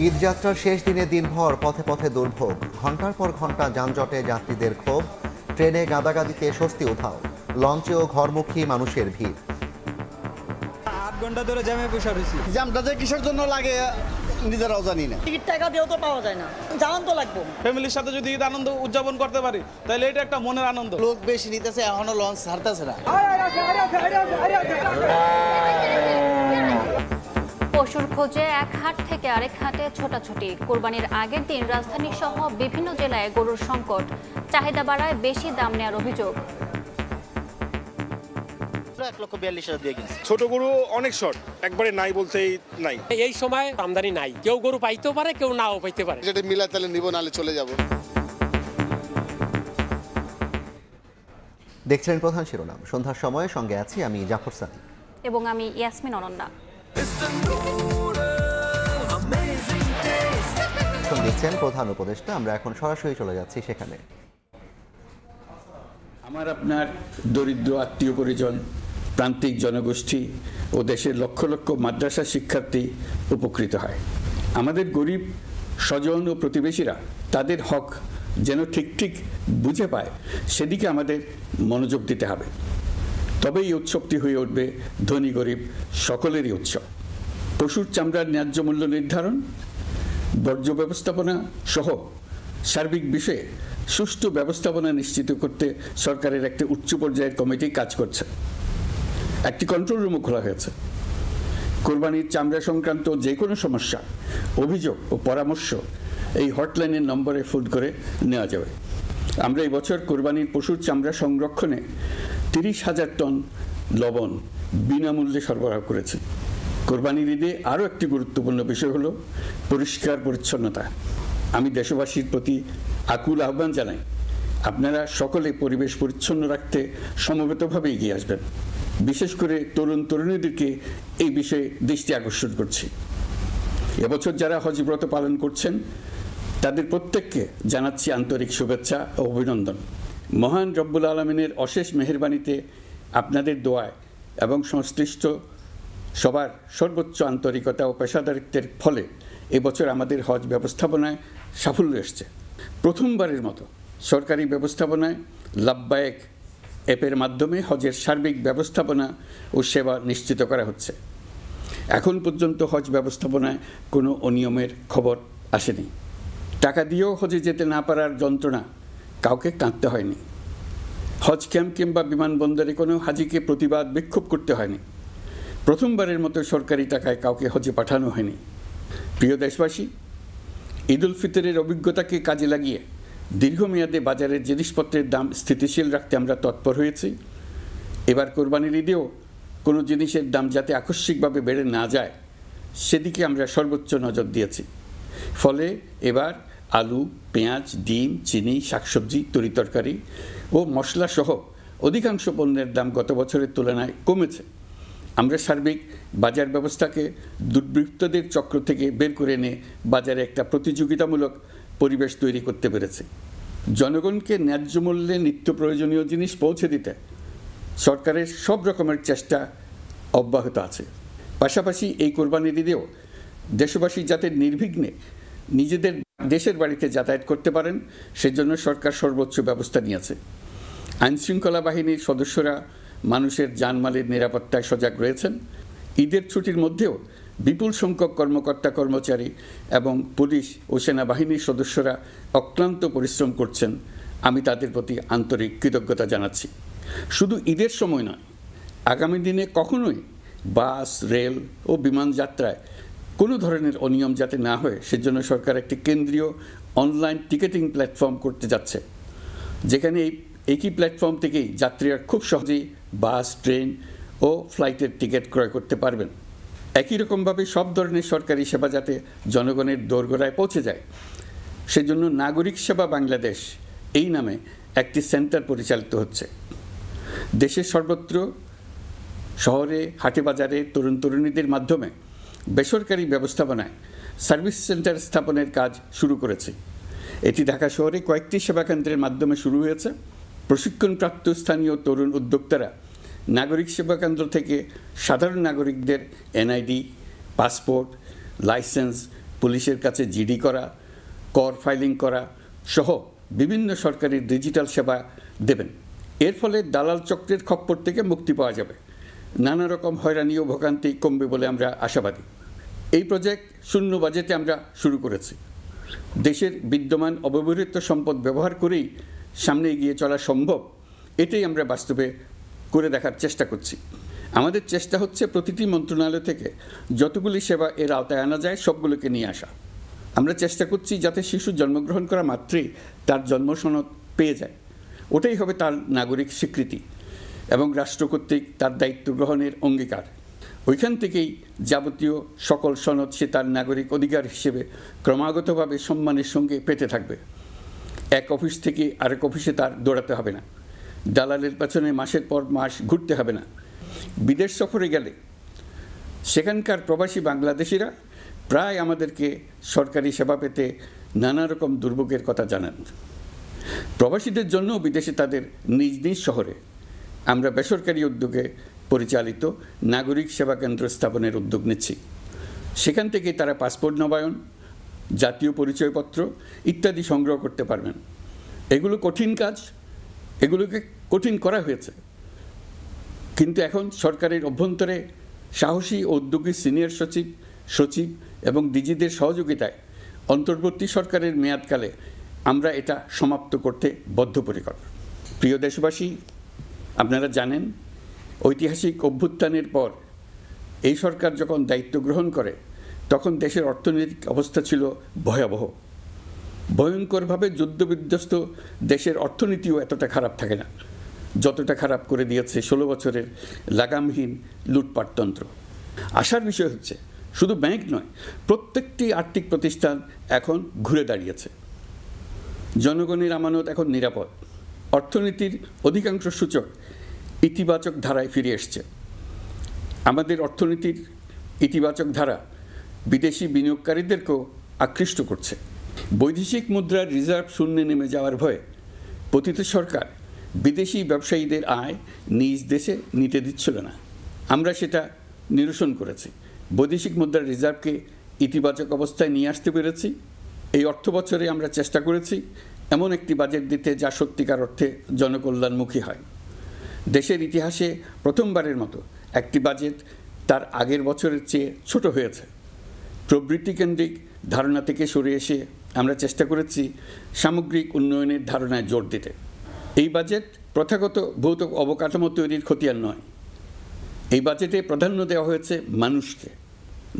ঈদযাত্রার শেষ দিনে দিনভর পথে পথে দুর্ভোগ, ঘন্টার পর ঘন্টা যানজটে যাত্রীদের ক্ষোভ, ট্রেনে গাদাগাদিতে স্বস্তি উধাও, লঞ্চেও ঘরমুখী মানুষের ভিড়। 8 ঘন্টা ধরে জ্যামে বসে রয়েছি। জ্যামটা যে কিসের জন্য লাগে নিজেরাও জানি না। টিকিট টাকা দিয়েও তো পাওয়া যায় না, জানান তো লাগবে। ফ্যামিলির সাথে যদি ঈদ আনন্দ উদযাপন করতে পারি তাহলে এটা একটা মনের আনন্দ। লোক বেশি নিতেছে, এখনো লঞ্চ ছাড়তেছে না। পশুর খোঁজে এক হাট থেকে আরেক হাটে ছোটাছুটি। কোরবানির আগের দিন রাজধানী সহ বিভিন্ন জেলায় গরুর সংকট, চাহিদা বাড়ায় বেশি দাম নেওয়ার অভিযোগ। 1,42,000 দিয়ে কিনছে। ছোট গরু অনেক শর্ট, একবারে নাই বলতেই নাই। এই সময় আমদানি নাই, কেউ গরু পাইতেও পারে, কেউ নাও পাইতে পারে। যেটা মিলা তাহলে নিব, নালে চলে যাব। দেখছিলেন প্রধান শিরোনাম। সন্ধ্যার সময়ে সঙ্গে আছি আমি জাফর সাদি এবং আমি ইয়াসমিন অনন্যা। দেখছেন প্রধান উপদেষ্টা। আমরা এখন সরাসরি চলে যাচ্ছি সেখানে। আমার আপনার দরিদ্র আত্মীয় পরিজন, প্রান্তিক জনগোষ্ঠী ও দেশের লক্ষ লক্ষ মাদ্রাসা শিক্ষার্থী উপকৃত হয়। আমাদের গরিব স্বজন ও প্রতিবেশীরা তাদের হক যেন ঠিক ঠিক বুঝে পায়, সেদিকে আমাদের মনোযোগ দিতে হবে। তবেই এই উৎসবটি হয়ে উঠবে ধনী গরিব সকলেরই উৎসব। পশুর চামড়ার ন্যায্য মূল্য নির্ধারণ, বর্জ্য ব্যবস্থাপনা সহ সার্বিক বিষয়ে সুষ্ঠু ব্যবস্থাপনা নিশ্চিত করতে সরকারের একটি উচ্চ পর্যায়ের কমিটি কাজ করছে। একটি কন্ট্রোল রুমও খোলা হয়েছে। কোরবানির চামড়া সংক্রান্ত যে কোনো সমস্যা, অভিযোগ ও পরামর্শ এই হটলাইনের নম্বরে ফোন করে নেওয়া যাবে। আমরা এই বছর কোরবানির পশুর চামড়া সংরক্ষণে 30,000 টন লবণ বিনামূল্যে সরবরাহ করেছি। কোরবানির ঈদে আরও একটি গুরুত্বপূর্ণ বিষয় হলো পরিষ্কার পরিচ্ছন্নতা। আমি দেশবাসীর প্রতি আকুল আহ্বান জানাই, আপনারা সকলে পরিবেশ পরিচ্ছন্ন রাখতে সমবেতভাবে এগিয়ে আসবেন। বিশেষ করে তরুণ তরুণীদেরকে এই বিষয়ে দৃষ্টি আকর্ষণ করছি। এবছর যারা হজব্রত পালন করছেন তাদের প্রত্যেককে জানাচ্ছি আন্তরিক শুভেচ্ছা ও অভিনন্দন। মহান রব্বুল আলমিনের অশেষ মেহেরবানিতে, আপনাদের দোয়ায় এবং সংশ্লিষ্ট সবার সর্বোচ্চ আন্তরিকতা ও পেশাদারিত্বের ফলে এবছর আমাদের হজ ব্যবস্থাপনায় সাফল্য এসছে। প্রথমবারের মতো সরকারি ব্যবস্থাপনায় লাব্বায়েক অ্যাপের মাধ্যমে হজের সার্বিক ব্যবস্থাপনা ও সেবা নিশ্চিত করা হচ্ছে। এখন পর্যন্ত হজ ব্যবস্থাপনায় কোনো অনিয়মের খবর আসেনি। টাকা দিয়েও হজে যেতে না পারার যন্ত্রণা কাউকে কাঁদতে হয়নি। হজ ক্যাম্প কিংবা বিমানবন্দরে কোনো হাজিকে প্রতিবাদ বিক্ষোভ করতে হয়নি। প্রথমবারের মতো সরকারি টাকায় কাউকে হজে পাঠানো হয়নি। প্রিয় দেশবাসী, ঈদ উল ফিতরের অভিজ্ঞতাকে কাজে লাগিয়ে দীর্ঘমেয়াদে বাজারের জিনিসপত্রের দাম স্থিতিশীল রাখতে আমরা তৎপর হয়েছি। এবার কোরবানির ঈদেও কোনো জিনিসের দাম যাতে আকস্মিকভাবে বেড়ে না যায়, সেদিকে আমরা সর্বোচ্চ নজর দিয়েছি। ফলে এবার আলু, পেঁয়াজ, ডিম, চিনি, শাকসবজি, তরিতরকারি ও মশলাসহ অধিকাংশ পণ্যের দাম গত বছরের তুলনায় কমেছে। আমরা সার্বিক বাজার ব্যবস্থাকে দুর্বৃত্তদের চক্র থেকে বের করে এনে বাজারে একটা প্রতিযোগিতামূলক পরিবেশ তৈরি করতে পেরেছি। জনগণকে ন্যায্য মূল্যে নিত্য প্রয়োজনীয় জিনিস পৌঁছে দিতে সরকারের সব রকমের চেষ্টা অব্যাহত আছে। পাশাপাশি এই কোরবানির ঈদেও দেশবাসী যাতে নির্বিঘ্নে নিজেদের দেশের বাড়িতে যাতায়াত করতে পারেন, সেজন্য সরকার সর্বোচ্চ ব্যবস্থা নিয়েছে। আইনশৃঙ্খলা বাহিনীর সদস্যরা মানুষের জানমালের নিরাপত্তায় সজাগ রয়েছেন। ঈদের ছুটির মধ্যেও বিপুল সংখ্যক কর্মকর্তা কর্মচারী এবং পুলিশ ও সেনাবাহিনীর সদস্যরা অক্লান্ত পরিশ্রম করছেন। আমি তাদের প্রতি আন্তরিক কৃতজ্ঞতা জানাচ্ছি। শুধু ঈদের সময় নয়, আগামী দিনে কখনোই বাস, রেল ও বিমান যাত্রায় কোনো ধরনের অনিয়ম যাতে না হয়, সেজন্য সরকার একটি কেন্দ্রীয় অনলাইন টিকেটিং প্ল্যাটফর্ম করতে যাচ্ছে, যেখানে একই প্ল্যাটফর্ম থেকেই যাত্রীরা খুব সহজেই বাস, ট্রেন ও ফ্লাইটের টিকিট ক্রয় করতে পারবেন। একই রকমভাবে সব ধরনের সরকারি সেবা যাতে জনগণের দোরগোড়ায় পৌঁছে যায়, সেজন্য নাগরিক সেবা বাংলাদেশ এই নামে একটি সেন্টার পরিচালিত হচ্ছে। দেশের সর্বত্র শহরে, হাটে বাজারে তরুণ তরুণীদের মাধ্যমে বেসরকারি ব্যবস্থাপনায় সার্ভিস সেন্টার স্থাপনের কাজ শুরু করেছে। এটি ঢাকা শহরে কয়েকটি সেবা কেন্দ্রের মাধ্যমে শুরু হয়েছে। প্রশিক্ষণপ্রাপ্ত স্থানীয় তরুণ উদ্যোক্তারা নাগরিক সেবা কেন্দ্র থেকে সাধারণ নাগরিকদের এনআইডি, পাসপোর্ট, লাইসেন্স পুলিশের কাছে জিডি করা, কর ফাইলিং করা সহ বিভিন্ন সরকারি ডিজিটাল সেবা দেবেন। এর ফলে দালাল চক্রের খপ্পর থেকে মুক্তি পাওয়া যাবে, নানা রকম হয়রানি ও ভোগান্তি কমবে বলে আমরা আশাবাদী। এই প্রজেক্ট শূন্য বাজেটে আমরা শুরু করেছি। দেশের বিদ্যমান অব্যবহৃত সম্পদ ব্যবহার করেই সামনে এগিয়ে চলা সম্ভব, এটাই আমরা বাস্তবে করে দেখার চেষ্টা করছি। আমাদের চেষ্টা হচ্ছে প্রতিটি মন্ত্রণালয় থেকে যতগুলি সেবা এর আওতায় আনা যায় সবগুলোকে নিয়ে আসা। আমরা চেষ্টা করছি যাতে শিশু জন্মগ্রহণ করা মাত্রই তার জন্ম সনদ পেয়ে যায়, ওটাই হবে তার নাগরিক স্বীকৃতি এবং রাষ্ট্র কর্তৃক তার দায়িত্ব গ্রহণের অঙ্গীকার। ওইখান থেকেই যাবতীয় সকল সনদ সে তার নাগরিক অধিকার হিসেবে ক্রমাগতভাবে সম্মানের সঙ্গে পেতে থাকবে। এক অফিস থেকে আরেক অফিসে তার দৌড়াতে হবে না, দালালের পেছনে মাসের পর মাস ঘুরতে হবে না। বিদেশ সফরে গেলে সেখানকার প্রবাসী বাংলাদেশিরা প্রায় আমাদেরকে সরকারি সেবা পেতে নানা রকম দুর্ভোগের কথা জানান। প্রবাসীদের জন্য বিদেশে তাদের নিজ নিজ শহরে আমরা বেসরকারি উদ্যোগে পরিচালিত নাগরিক সেবা কেন্দ্র স্থাপনের উদ্যোগ নিচ্ছি। সেখান থেকে তারা পাসপোর্ট নবায়ন, জাতীয় পরিচয়পত্র ইত্যাদি সংগ্রহ করতে পারবেন। এগুলো কঠিন কাজ, এগুলোকে কঠিন করা হয়েছে, কিন্তু এখন সরকারের অভ্যন্তরে সাহসী ও উদ্যোগী সিনিয়র সচিব এবং ডিজিদের সহযোগিতায় অন্তর্বর্তী সরকারের মেয়াদকালে আমরা এটা সমাপ্ত করতে বদ্ধপরিকর। প্রিয় দেশবাসী, আপনারা জানেন ঐতিহাসিক অভ্যুত্থানের পর এই সরকার যখন দায়িত্ব গ্রহণ করে তখন দেশের অর্থনৈতিক অবস্থা ছিল ভয়াবহ। ভয়ঙ্করভাবে যুদ্ধবিধ্বস্ত দেশের অর্থনীতিও এতটা খারাপ থাকে না যতটা খারাপ করে দিয়েছে 16 বছরের লাগামহীন লুটপাটতন্ত্র। আশার বিষয় হচ্ছে শুধু ব্যাংক নয়, প্রত্যেকটি আর্থিক প্রতিষ্ঠান এখন ঘুরে দাঁড়িয়েছে। জনগণের আমানত এখন নিরাপদ। অর্থনীতির অধিকাংশ সূচক ইতিবাচক ধারায় ফিরে এসছে। আমাদের অর্থনীতির ইতিবাচক ধারা বিদেশি বিনিয়োগকারীদেরকেও আকৃষ্ট করছে। বৈদেশিক মুদ্রার রিজার্ভ শূন্যে নেমে যাওয়ার ভয়ে পতিত সরকার বিদেশি ব্যবসায়ীদের আয় নিজ দেশে নিতে দিচ্ছিল না। আমরা সেটা নিরসন করেছি, বৈদেশিক মুদ্রার রিজার্ভকে ইতিবাচক অবস্থায় নিয়ে আসতে পেরেছি। এই অর্থ বছরে আমরা চেষ্টা করেছি এমন একটি বাজেট দিতে যা সত্যিকার অর্থে জনকল্যাণমুখী হয়। দেশের ইতিহাসে প্রথমবারের মতো একটি বাজেট তার আগের বছরের চেয়ে ছোট হয়েছে। প্রবৃত্তিকেন্দ্রিক ধারণা থেকে সরে এসে আমরা চেষ্টা করেছি সামগ্রিক উন্নয়নের ধারণায় জোর দিতে। এই বাজেট প্রথাগত ভৌত অবকাঠামো তৈরির খতিয়ান নয়। এই বাজেটে প্রাধান্য দেওয়া হয়েছে মানুষকে।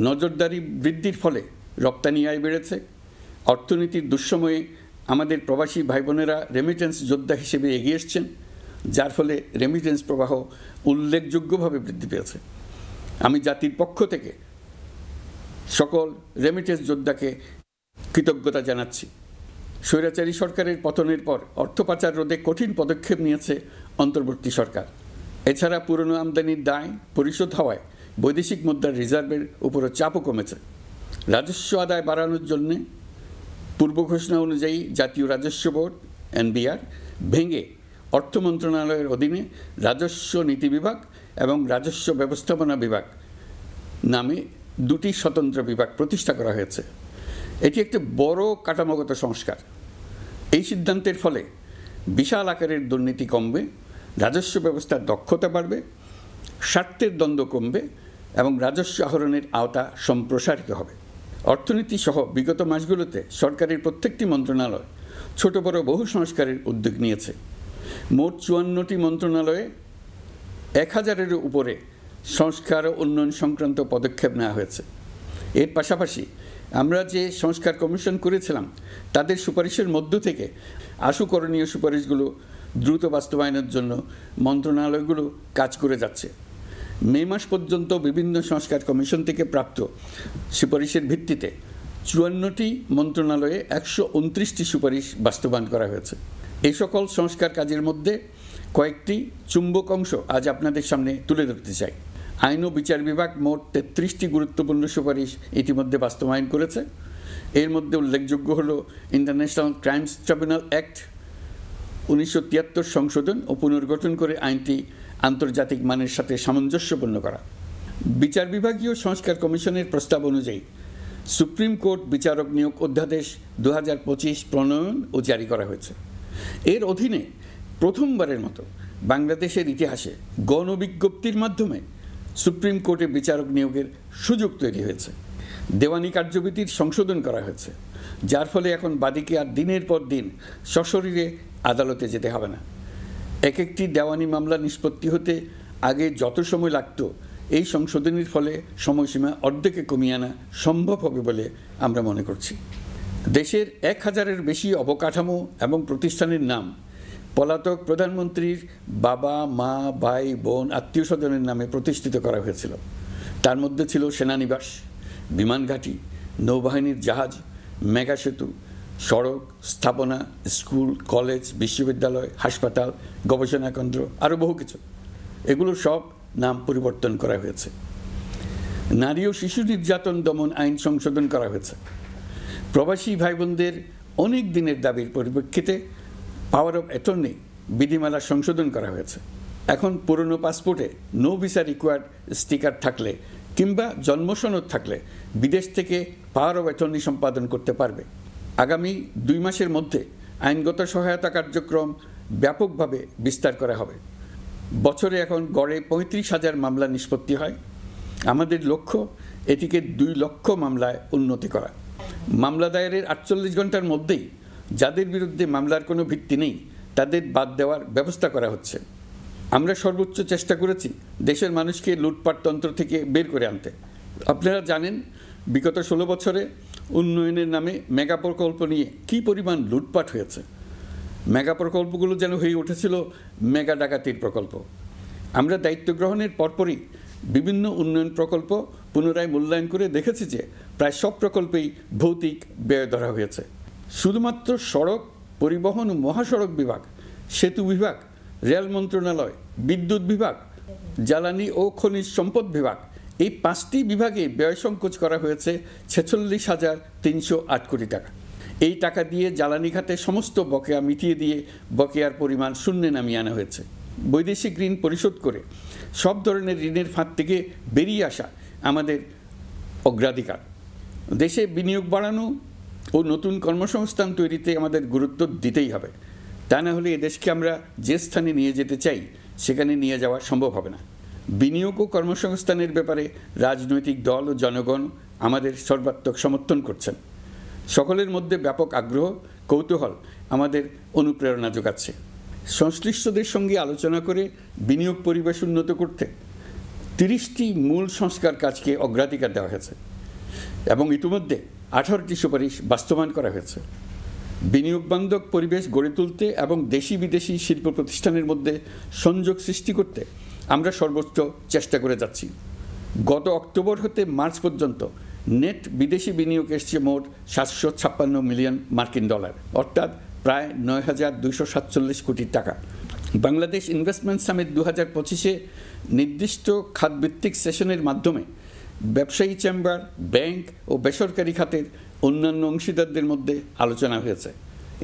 নজরদারি বৃদ্ধির ফলে রপ্তানি আয় বেড়েছে। অর্থনীতির দুঃসময়ে আমাদের প্রবাসী ভাই বোনেরা রেমিটেন্স যোদ্ধা হিসেবে এগিয়ে এসছেন, যার ফলে রেমিটেন্স প্রবাহ উল্লেখযোগ্যভাবে বৃদ্ধি পেয়েছে। আমি জাতির পক্ষ থেকে সকল রেমিটেন্স যোদ্ধাকে কৃতজ্ঞতা জানাচ্ছি। স্বৈরাচারী সরকারের পতনের পর অর্থ পাচার রোধে কঠিন পদক্ষেপ নিয়েছে অন্তর্বর্তী সরকার। এছাড়া পুরনো আমদানির দায় পরিশোধ হওয়ায় বৈদেশিক মুদ্রার রিজার্ভের উপরও চাপও কমেছে। রাজস্ব আদায় বাড়ানোর জন্যে পূর্ব ঘোষণা অনুযায়ী জাতীয় রাজস্ব বোর্ড NBR ভেঙে অর্থ মন্ত্রণালয়ের অধীনে রাজস্ব নীতি বিভাগ এবং রাজস্ব ব্যবস্থাপনা বিভাগ নামে দুটি স্বতন্ত্র বিভাগ প্রতিষ্ঠা করা হয়েছে। এটি একটি বড় কাঠামোগত সংস্কার। এই সিদ্ধান্তের ফলে বিশাল আকারের দুর্নীতি কমবে, রাজস্ব ব্যবস্থার দক্ষতা বাড়বে, স্বার্থের দ্বন্দ্ব কমবে এবং রাজস্ব আহরণের আওতা সম্প্রসারিত হবে। অর্থনীতি সহ বিগত মাসগুলোতে সরকারের প্রত্যেকটি মন্ত্রণালয় ছোট বড় বহু সংস্কারের উদ্যোগ নিয়েছে। মোট 54টি মন্ত্রণালয়ে 1000-এর উপরে সংস্কার ও উন্নয়ন সংক্রান্ত পদক্ষেপ নেওয়া হয়েছে। এর পাশাপাশি আমরা যে সংস্কার কমিশন করেছিলাম তাদের সুপারিশের মধ্য থেকে আশু করণীয় সুপারিশগুলো দ্রুত বাস্তবায়নের জন্য মন্ত্রণালয়গুলো কাজ করে যাচ্ছে। মে মাস পর্যন্ত বিভিন্ন সংস্কার কমিশন থেকে প্রাপ্ত সুপারিশের ভিত্তিতে 54টি মন্ত্রণালয়ে 129টি সুপারিশ বাস্তবায়ন করা হয়েছে। এই সকল সংস্কার কাজের মধ্যে কয়েকটি চুম্বক অংশ আজ আপনাদের সামনে তুলে ধরতে চাই। আইন ও বিচার বিভাগ মোট 33টি গুরুত্বপূর্ণ সুপারিশ ইতিমধ্যে বাস্তবায়ন করেছে। এর মধ্যে উল্লেখযোগ্য হল ইন্টারন্যাশনাল ক্রাইমস ট্রাইব্যুনাল অ্যাক্ট 1973 সংশোধন ও পুনর্গঠন করে আইনটি আন্তর্জাতিক মানের সাথে সামঞ্জস্যপূর্ণ করা। বিচার বিভাগীয় সংস্কার কমিশনের প্রস্তাব অনুযায়ী সুপ্রিম কোর্ট বিচারক নিয়োগ অধ্যাদেশ 2025 প্রণয়ন ও জারি করা হয়েছে। এর অধীনে প্রথমবারের মতো বাংলাদেশের ইতিহাসে গণবিজ্ঞপ্তির মাধ্যমে সুপ্রিম কোর্টে বিচারক নিয়োগের সুযোগ তৈরি হয়েছে। দেওয়ানি কার্যবিধির সংশোধন করা হয়েছে, যার ফলে এখন বাদীকে আর দিনের পর দিন সশরীরে আদালতে যেতে হবে না। এক একটি দেওয়ানি মামলা নিষ্পত্তি হতে আগে যত সময় লাগত, এই সংশোধনীর ফলে সময়সীমা অর্ধেকে কমিয়ে আনা সম্ভব হবে বলে আমরা মনে করছি। দেশের 1000-এর বেশি অবকাঠামো এবং প্রতিষ্ঠানের নাম পলাতক প্রধানমন্ত্রীর বাবা, মা, ভাই, বোন, আত্মীয় স্বজনের নামে প্রতিষ্ঠিত করা হয়েছিল। তার মধ্যে ছিল সেনানিবাস, বিমান ঘাঁটি, নৌবাহিনীর জাহাজ, মেগা সেতু, সড়ক, স্থাপনা, স্কুল, কলেজ, বিশ্ববিদ্যালয়, হাসপাতাল, গবেষণা কেন্দ্র, আরও বহু কিছু। এগুলোর সব নাম পরিবর্তন করা হয়েছে। নারী ও শিশু নির্যাতন দমন আইন সংশোধন করা হয়েছে। প্রবাসী ভাই বোনদের অনেক দিনের দাবির পরিপ্রেক্ষিতে পাওয়ার অফ অ্যাটর্নি বিধিমালা সংশোধন করা হয়েছে। এখন পুরনো পাসপোর্টে নো ভিসা রিকোয়ার্ড স্টিকার থাকলে কিংবা জন্মসনদ থাকলে বিদেশ থেকে পাওয়ার অফ অ্যাটর্নি সম্পাদন করতে পারবে। আগামী 2 মাসের মধ্যে আইনগত সহায়তা কার্যক্রম ব্যাপকভাবে বিস্তার করা হবে। বছরে এখন গড়ে 35,000 মামলা নিষ্পত্তি হয়। আমাদের লক্ষ্য এটিকে 2 লক্ষ মামলায় উন্নতি করা। মামলা দায়েরের 48 ঘন্টার মধ্যেই যাদের বিরুদ্ধে মামলার কোনো ভিত্তি নেই তাদের বাদ দেওয়ার ব্যবস্থা করা হচ্ছে। আমরা সর্বোচ্চ চেষ্টা করেছি দেশের মানুষকে লুটপাটতন্ত্র থেকে বের করে আনতে। আপনারা জানেন, বিগত 16 বছরে উন্নয়নের নামে মেগা প্রকল্প নিয়ে কী পরিমাণ লুটপাট হয়েছে। মেগা প্রকল্পগুলো যেন হয়ে উঠেছিল মেগা ডাকাতির প্রকল্প। আমরা দায়িত্ব গ্রহণের পরপরই বিভিন্ন উন্নয়ন প্রকল্প পুনরায় মূল্যায়ন করে দেখেছি যে প্রায় সব প্রকল্পেই ভৌতিক ব্যয় ধরা হয়েছে। শুধুমাত্র সড়ক, পরিবহন ও মহাসড়ক বিভাগ, সেতু বিভাগ, রেল মন্ত্রণালয়, বিদ্যুৎ বিভাগ, জ্বালানি ও খনিজ সম্পদ বিভাগ, এই 5টি বিভাগে ব্যয় সংকোচ করা হয়েছে 46,308 কোটি টাকা। এই টাকা দিয়ে জ্বালানি খাতে সমস্ত বকেয়া মিটিয়ে দিয়ে বকেয়ার পরিমাণ শূন্যে নামিয়ে আনা হয়েছে। বৈদেশিক ঋণ পরিশোধ করে সব ধরনের ঋণের ফাঁদ থেকে বেরিয়ে আসা আমাদের অগ্রাধিকার। দেশে বিনিয়োগ বাড়ানো ও নতুন কর্মসংস্থান তৈরিতে আমাদের গুরুত্ব দিতেই হবে। তা না হলে এদেশকে আমরা যে স্থানে নিয়ে যেতে চাই সেখানে নিয়ে যাওয়া সম্ভব হবে না। বিনিয়োগ ও কর্মসংস্থানের ব্যাপারে রাজনৈতিক দল ও জনগণ আমাদের সর্বাত্মক সমর্থন করছেন। সকলের মধ্যে ব্যাপক আগ্রহ, কৌতূহল আমাদের অনুপ্রেরণা যোগাচ্ছে। সংশ্লিষ্টদের সঙ্গে আলোচনা করে বিনিয়োগ পরিবেশ উন্নত করতে 30টি মূল সংস্কার কাজকে অগ্রাধিকার দেওয়া হয়েছে এবং ইতিমধ্যে 18টি সুপারিশ বাস্তবায়ন করা হয়েছে। বিনিয়োগ বান্ধব পরিবেশ গড়ে তুলতে এবং দেশি বিদেশি শিল্প প্রতিষ্ঠানের মধ্যে সংযোগ সৃষ্টি করতে আমরা সর্বোচ্চ চেষ্টা করে যাচ্ছি। গত অক্টোবর হতে মার্চ পর্যন্ত নেট বিদেশি বিনিয়োগ এসছে মোট 756 মিলিয়ন মার্কিন ডলার, অর্থাৎ প্রায় 9,247 কোটি টাকা। বাংলাদেশ ইনভেস্টমেন্ট সামিট 2025-এ নির্দিষ্ট খাতভিত্তিক সেশনের মাধ্যমে ব্যবসায়ী চেম্বার, ব্যাংক ও বেসরকারি খাতের অন্যান্য অংশীদারদের মধ্যে আলোচনা হয়েছে।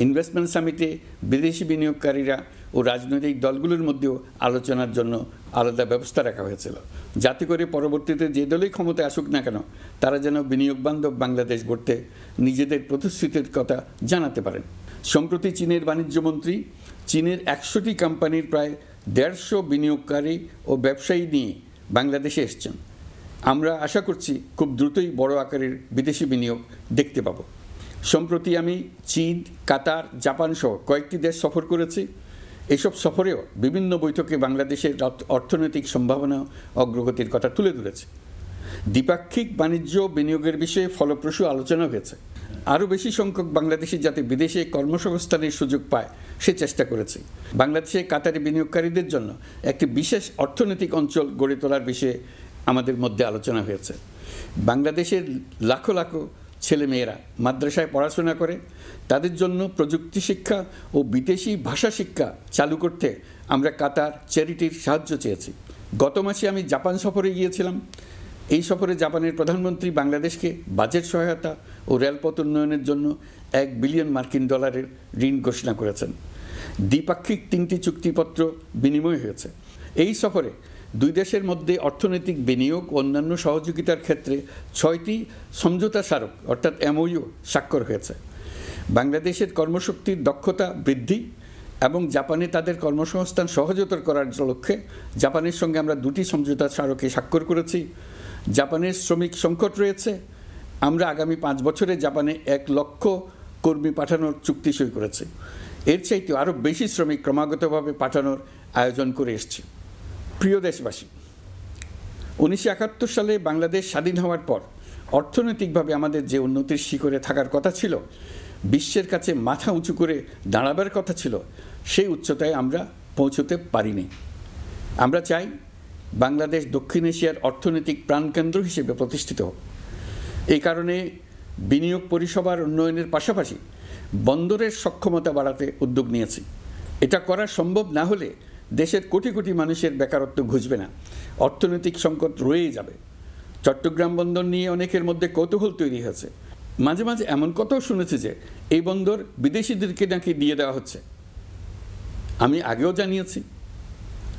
ইনভেস্টমেন্ট সামিটে বিদেশি বিনিয়োগকারীরা ও রাজনৈতিক দলগুলোর মধ্যেও আলোচনার জন্য আলাদা ব্যবস্থা রাখা হয়েছিল, যাতে করে পরবর্তীতে যে দলই ক্ষমতায় আসুক না কেন তারা যেন বিনিয়োগ বান্ধব বাংলাদেশ গড়তে নিজেদের প্রতিশ্রুতির কথা জানাতে পারেন। সম্প্রতি চীনের বাণিজ্যমন্ত্রী চীনের 100টি কোম্পানির প্রায় 150 বিনিয়োগকারী ও ব্যবসায়ী নিয়ে বাংলাদেশে এসছেন। আমরা আশা করছি খুব দ্রুতই বড় আকারের বিদেশি বিনিয়োগ দেখতে পাব। সম্প্রতি আমি চীন, কাতার, জাপান সহ কয়েকটি দেশ সফর করেছি। এসব সফরেও বিভিন্ন বৈঠকে বাংলাদেশের অর্থনৈতিক সম্ভাবনা অগ্রগতির কথা তুলে ধরেছে। দ্বিপাক্ষিক বাণিজ্য বিনিয়োগের বিষয়ে ফলপ্রসূ আলোচনা হয়েছে। আরও বেশি সংখ্যক বাংলাদেশি যাতে বিদেশে কর্মসংস্থানের সুযোগ পায় সে চেষ্টা করেছে। বাংলাদেশে কাতারি বিনিয়োগকারীদের জন্য একটি বিশেষ অর্থনৈতিক অঞ্চল গড়ে তোলার বিষয়ে আমাদের মধ্যে আলোচনা হয়েছে। বাংলাদেশের লাখো লাখো ছেলেমেয়েরা মাদ্রাসায় পড়াশোনা করে, তাদের জন্য প্রযুক্তি শিক্ষা ও বিদেশি ভাষা শিক্ষা চালু করতে আমরা কাতার চ্যারিটির সাহায্য চেয়েছি। গত মাসে আমি জাপান সফরে গিয়েছিলাম। এই সফরে জাপানের প্রধানমন্ত্রী বাংলাদেশকে বাজেট সহায়তা ও রেলপথ উন্নয়নের জন্য $1 বিলিয়ন মার্কিন ডলারের ঋণ ঘোষণা করেছেন। দ্বিপাক্ষিক 3টি চুক্তিপত্র বিনিময় হয়েছে। এই সফরে দুই দেশের মধ্যে অর্থনৈতিক বিনিয়োগ ও অন্যান্য সহযোগিতার ক্ষেত্রে 6টি সমঝোতা স্মারক অর্থাৎ MOU স্বাক্ষর হয়েছে। বাংলাদেশের কর্মশক্তির দক্ষতা বৃদ্ধি এবং জাপানে তাদের কর্মসংস্থান সহজতর করার লক্ষ্যে জাপানের সঙ্গে আমরা 2টি সমঝোতা স্মারকে স্বাক্ষর করেছি। জাপানের শ্রমিক সংকট রয়েছে, আমরা আগামী 5 বছরে জাপানে 1 লক্ষ কর্মী পাঠানোর চুক্তি সই করেছি। এর চাইতে আরও বেশি শ্রমিক ক্রমাগতভাবে পাঠানোর আয়োজন করে এসেছি। প্রিয় দেশবাসী, 1971 সালে বাংলাদেশ স্বাধীন হওয়ার পর অর্থনৈতিকভাবে আমাদের যে উন্নতির শিখরে থাকার কথা ছিল, বিশ্বের কাছে মাথা উঁচু করে দাঁড়াবার কথা ছিল, সেই উচ্চতায় আমরা পৌঁছতে পারিনি। আমরা চাই বাংলাদেশ দক্ষিণ এশিয়ার অর্থনৈতিক প্রাণকেন্দ্র হিসেবে প্রতিষ্ঠিত হোক। এই কারণে বিনিয়োগ পরিষেবার উন্নয়নের পাশাপাশি বন্দরের সক্ষমতা বাড়াতে উদ্যোগ নিয়েছি। এটা করা সম্ভব না হলে দেশের কোটি কোটি মানুষের বেকারত্ব ঘুচবে না, অর্থনৈতিক সংকট রয়েই যাবে। চট্টগ্রাম বন্দর নিয়ে অনেকের মধ্যে কৌতূহল তৈরি হয়েছে। মাঝে মাঝে এমন কথাও শুনেছি যে এই বন্দর বিদেশিদেরকে নাকি দিয়ে দেওয়া হচ্ছে। আমি আগেও জানিয়েছি,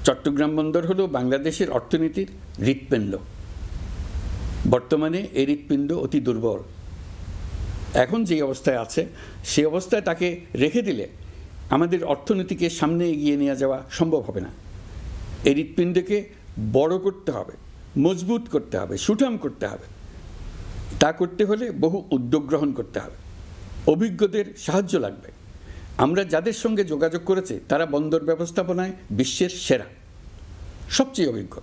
চট্টগ্রাম বন্দর হলো বাংলাদেশের অর্থনীতির হৃৎপিণ্ড। বর্তমানে এই হৃৎপিণ্ড অতি দুর্বল। এখন যে অবস্থায় আছে সেই অবস্থায় তাকে রেখে দিলে আমাদের অর্থনীতিকে সামনে এগিয়ে নিয়ে যাওয়া সম্ভব হবে না। এই হৃৎপিণ্ডকে বড় করতে হবে, মজবুত করতে হবে, সুঠাম করতে হবে। তা করতে হলে বহু উদ্যোগ গ্রহণ করতে হবে, অভিজ্ঞদের সাহায্য লাগবে। আমরা যাদের সঙ্গে যোগাযোগ করেছি তারা বন্দর ব্যবস্থাপনায় বিশ্বের সেরা, সবচেয়ে অভিজ্ঞ।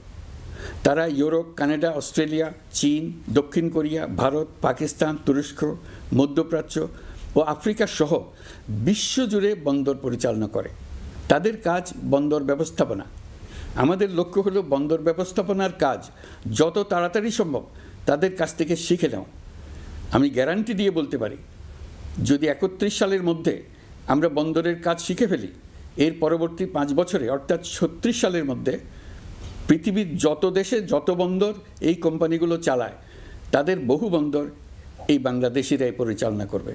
তারা ইউরোপ, কানাডা, অস্ট্রেলিয়া, চীন, দক্ষিণ কোরিয়া, ভারত, পাকিস্তান, তুরস্ক, মধ্যপ্রাচ্য ও আফ্রিকা সহ বিশ্বজুড়ে বন্দর পরিচালনা করে। তাদের কাজ বন্দর ব্যবস্থাপনা। আমাদের লক্ষ্য হলো বন্দর ব্যবস্থাপনার কাজ যত তাড়াতাড়ি সম্ভব তাদের কাছ থেকে শিখে নাও। আমি গ্যারান্টি দিয়ে বলতে পারি, যদি 31 সালের মধ্যে আমরা বন্দরের কাজ শিখে ফেলি, এর পরবর্তী 5 বছরে অর্থাৎ 36 সালের মধ্যে পৃথিবীর যত দেশে যত বন্দর এই কোম্পানিগুলো চালায় তাদের বহু বন্দর এই বাংলাদেশিরাই পরিচালনা করবে।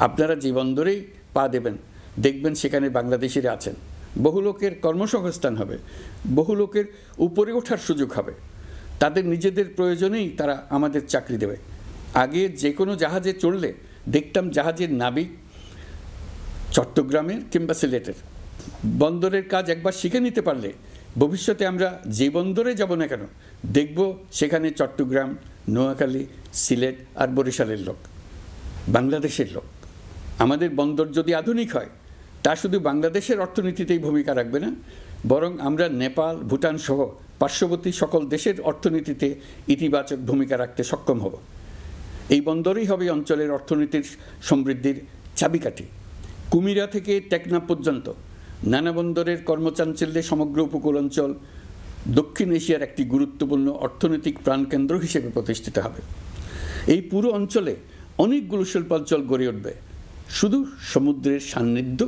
আপনারা যে বন্দরেই পা দেবেন দেখবেন সেখানে বাংলাদেশিরা আছেন। বহু লোকের কর্মসংস্থান হবে, বহু লোকের উপরে ওঠার সুযোগ হবে। তাদের নিজেদের প্রয়োজনেই তারা আমাদের চাকরি দেবে। আগে যে কোনো জাহাজে চড়লে দেখতাম জাহাজের নাবিক চট্টগ্রামের কিংবা সিলেটের। বন্দরের কাজ একবার শিখে নিতে পারলে ভবিষ্যতে আমরা যে বন্দরে যাব না কেন দেখব সেখানে চট্টগ্রাম, নোয়াখালী, সিলেট আর বরিশালের লোক, বাংলাদেশের লোক। আমাদের বন্দর যদি আধুনিক হয় তা শুধু বাংলাদেশের অর্থনীতিতেই ভূমিকা রাখবে না, বরং আমরা নেপাল, ভুটান সহ পার্শ্ববর্তী সকল দেশের অর্থনীতিতে ইতিবাচক ভূমিকা রাখতে সক্ষম হব। এই বন্দরই হবে অঞ্চলের অর্থনীতির সমৃদ্ধির চাবিকাঠি। কুমিরা থেকে টেকনাফ পর্যন্ত নানা বন্দরের কর্মচাঞ্চল্যে সমগ্র উপকূল অঞ্চল দক্ষিণ এশিয়ার একটি গুরুত্বপূর্ণ অর্থনৈতিক প্রাণকেন্দ্র হিসেবে প্রতিষ্ঠিত হবে। এই পুরো অঞ্চলে অনেকগুলো শিল্পাঞ্চল গড়ে উঠবে শুধু সমুদ্রের সান্নিধ্য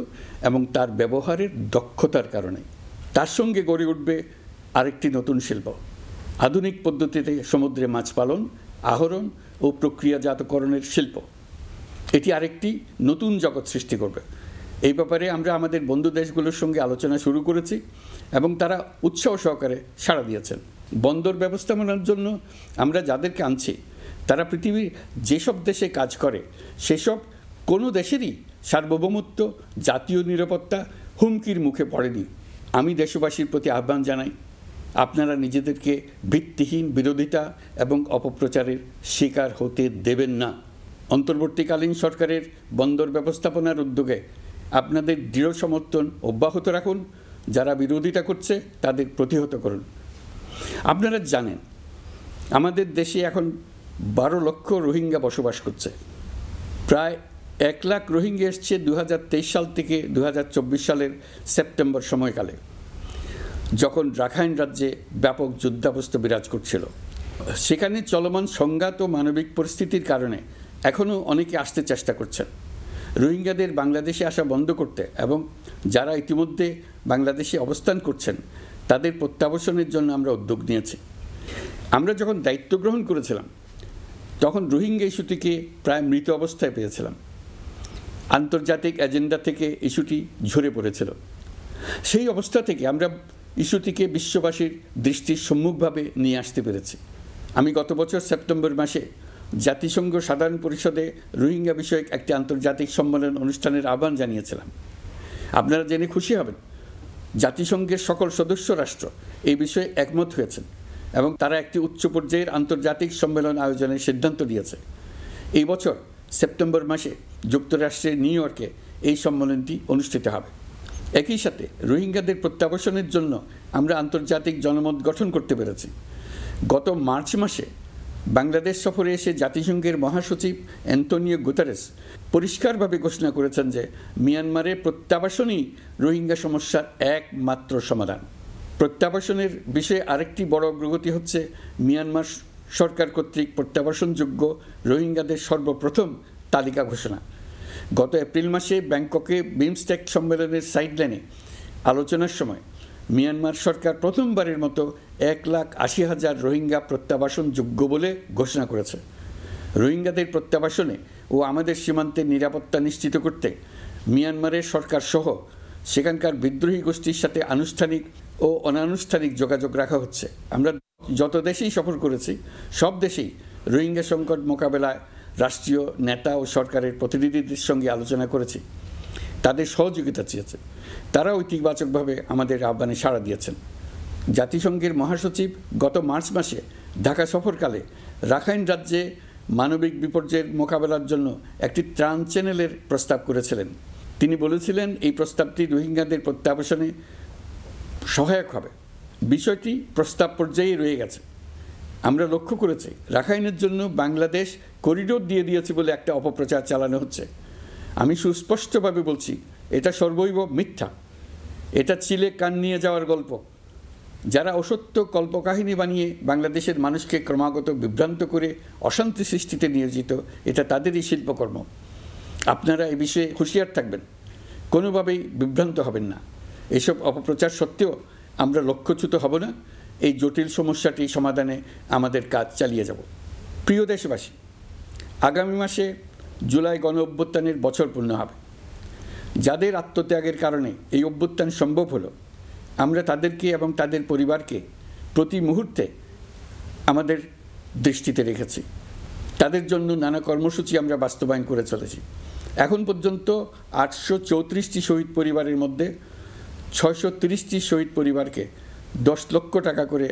এবং তার ব্যবহারের দক্ষতার কারণে। তার সঙ্গে গড়ে উঠবে আরেকটি নতুন শিল্প, আধুনিক পদ্ধতিতে সমুদ্রে মাছ পালন, আহরণ ও প্রক্রিয়াজাতকরণের শিল্প। এটি আরেকটি নতুন জগৎ সৃষ্টি করবে। এই ব্যাপারে আমরা আমাদের বন্ধু দেশগুলোর সঙ্গে আলোচনা শুরু করেছি এবং তারা উৎসাহ সহকারে সাড়া দিয়েছেন। বন্দর ব্যবস্থাপনার জন্য আমরা যাদেরকে আনছি তারা পৃথিবীর যেসব দেশে কাজ করে সেসব কোনো দেশেরই সার্বভৌমত্ব, জাতীয় নিরাপত্তা হুমকির মুখে পড়েনি। আমি দেশবাসীর প্রতি আহ্বান জানাই, আপনারা নিজেদেরকে ভিত্তিহীন বিরোধিতা এবং অপপ্রচারের শিকার হতে দেবেন না। অন্তর্বর্তীকালীন সরকারের বন্দর ব্যবস্থাপনার উদ্যোগে আপনাদের দৃঢ় সমর্থন অব্যাহত রাখুন। যারা বিরোধিতা করছে তাদের প্রতিহত করুন। আপনারা জানেন আমাদের দেশে এখন 12 লক্ষ রোহিঙ্গা বসবাস করছে। প্রায় 1 লাখ রোহিঙ্গা এসছে 2023 সাল থেকে 2024 সালের সেপ্টেম্বর সময়কালে, যখন রাখাইন রাজ্যে ব্যাপক যুদ্ধাবস্থা বিরাজ করছিল। সেখানে চলমান সংঘাত ও মানবিক পরিস্থিতির কারণে এখনও অনেকে আসতে চেষ্টা করছেন। রোহিঙ্গাদের বাংলাদেশে আসা বন্ধ করতে এবং যারা ইতিমধ্যে বাংলাদেশে অবস্থান করছেন তাদের প্রত্যাবাসনের জন্য আমরা উদ্যোগ নিয়েছি। আমরা যখন দায়িত্ব গ্রহণ করেছিলাম তখন রোহিঙ্গা ইস্যুটিকে প্রায় মৃত অবস্থায় পেয়েছিলাম। আন্তর্জাতিক এজেন্ডা থেকে ইস্যুটি ঝরে পড়েছিল। সেই অবস্থা থেকে আমরা ইস্যুটিকে বিশ্ববাসীর দৃষ্টির সম্মুখভাবে নিয়ে আসতে পেরেছি। আমি গত বছর সেপ্টেম্বর মাসে জাতিসংঘ সাধারণ পরিষদে রোহিঙ্গা বিষয়ক একটি আন্তর্জাতিক সম্মেলন অনুষ্ঠানের আহ্বান জানিয়েছিলাম। আপনারা জেনে খুশি হবেন, জাতিসংঘের সকল সদস্য রাষ্ট্র এই বিষয়ে একমত হয়েছেন এবং তারা একটি উচ্চ পর্যায়ের আন্তর্জাতিক সম্মেলন আয়োজনের সিদ্ধান্ত নিয়েছে। এই বছর সেপ্টেম্বর মাসে যুক্তরাষ্ট্রের নিউ ইয়র্কে এই সম্মেলনটি অনুষ্ঠিত হবে। একই সাথে রোহিঙ্গাদের প্রত্যাবাসনের জন্য আমরা আন্তর্জাতিক জনমত গঠন করতে পেরেছি। গত মার্চ মাসে বাংলাদেশ সফরে এসে জাতিসংঘের মহাসচিব অ্যান্টোনিও গুতেরেস পরিষ্কারভাবে ঘোষণা করেছেন যে মিয়ানমারে প্রত্যাবাসনই রোহিঙ্গা সমস্যার একমাত্র সমাধান। প্রত্যাবাসনের বিষয়ে আরেকটি বড় অগ্রগতি হচ্ছে মিয়ানমার সরকার কর্তৃক প্রত্যাবাসনযোগ্য রোহিঙ্গাদের সর্বপ্রথম তালিকা ঘোষণা। গত এপ্রিল মাসে ব্যাংককে বিমস্টেক সম্মেলনের সাইডলাইনে আলোচনার সময় মিয়ানমার সরকার প্রথমবারের মতো 1,80,000 রোহিঙ্গা প্রত্যাবাসনযোগ্য বলে ঘোষণা করেছে। রোহিঙ্গাদের প্রত্যাবাসনে ও আমাদের সীমান্তের নিরাপত্তা নিশ্চিত করতে মিয়ানমারের সরকার সহ সেখানকার বিদ্রোহী গোষ্ঠীর সাথে আনুষ্ঠানিক ও অনানুষ্ঠানিক যোগাযোগ রাখা হচ্ছে। আমরা যত দেশেই সফর করেছি সব দেশেই রোহিঙ্গা সংকট মোকাবেলায় রাষ্ট্রীয় নেতা ও সরকারের প্রতিনিধিদের সঙ্গে আলোচনা করেছি, তাদের সহযোগিতা চেয়েছে। তারা ইতিবাচকভাবে আমাদের আহ্বানে সাড়া দিয়েছেন। জাতিসংঘের মহাসচিব গত মার্চ মাসে ঢাকা সফরকালে রাখাইন রাজ্যে মানবিক বিপর্যয়ের মোকাবেলার জন্য একটি ত্রাণ চ্যানেলের প্রস্তাব করেছিলেন। তিনি বলেছিলেন এই প্রস্তাবটি রোহিঙ্গাদের প্রত্যাবাসনে সহায়ক হবে। বিষয়টি প্রস্তাব পর্যায়ে রয়ে গেছে। আমরা লক্ষ্য করেছি রাখাইনের জন্য বাংলাদেশ করিডোর দিয়ে দিয়েছে বলে একটা অপপ্রচার চালানো হচ্ছে। আমি সুস্পষ্টভাবে বলছি, এটা সর্বৈব মিথ্যা। এটা চিলে কান নিয়ে যাওয়ার গল্প। যারা অসত্য কল্পকাহিনী বানিয়ে বাংলাদেশের মানুষকে ক্রমাগত বিভ্রান্ত করে অশান্তি সৃষ্টিতে নিয়োজিত, এটা তাদেরই শিল্পকর্ম। আপনারা এই বিষয়ে হুঁশিয়ার থাকবেন, কোনোভাবেই বিভ্রান্ত হবেন না। এসব অপপ্রচার সত্ত্বেও আমরা লক্ষ্যচ্যুত হব না। এই জটিল সমস্যাটি সমাধানে আমাদের কাজ চালিয়ে যাব। প্রিয় দেশবাসী, আগামী মাসে জুলাই গণ অভ্যুত্থানের বছর পূর্ণ হবে। যাদের আত্মত্যাগের কারণে এই অভ্যুত্থান সম্ভব হলো, আমরা তাদেরকে এবং তাদের পরিবারকে প্রতি মুহূর্তে আমাদের দৃষ্টিতে রেখেছি। তাদের জন্য নানা কর্মসূচি আমরা বাস্তবায়ন করে চলেছি। এখন পর্যন্ত 834টি শহীদ পরিবারের মধ্যে 630টি শহীদ পরিবারকে 10 লক্ষ টাকা করে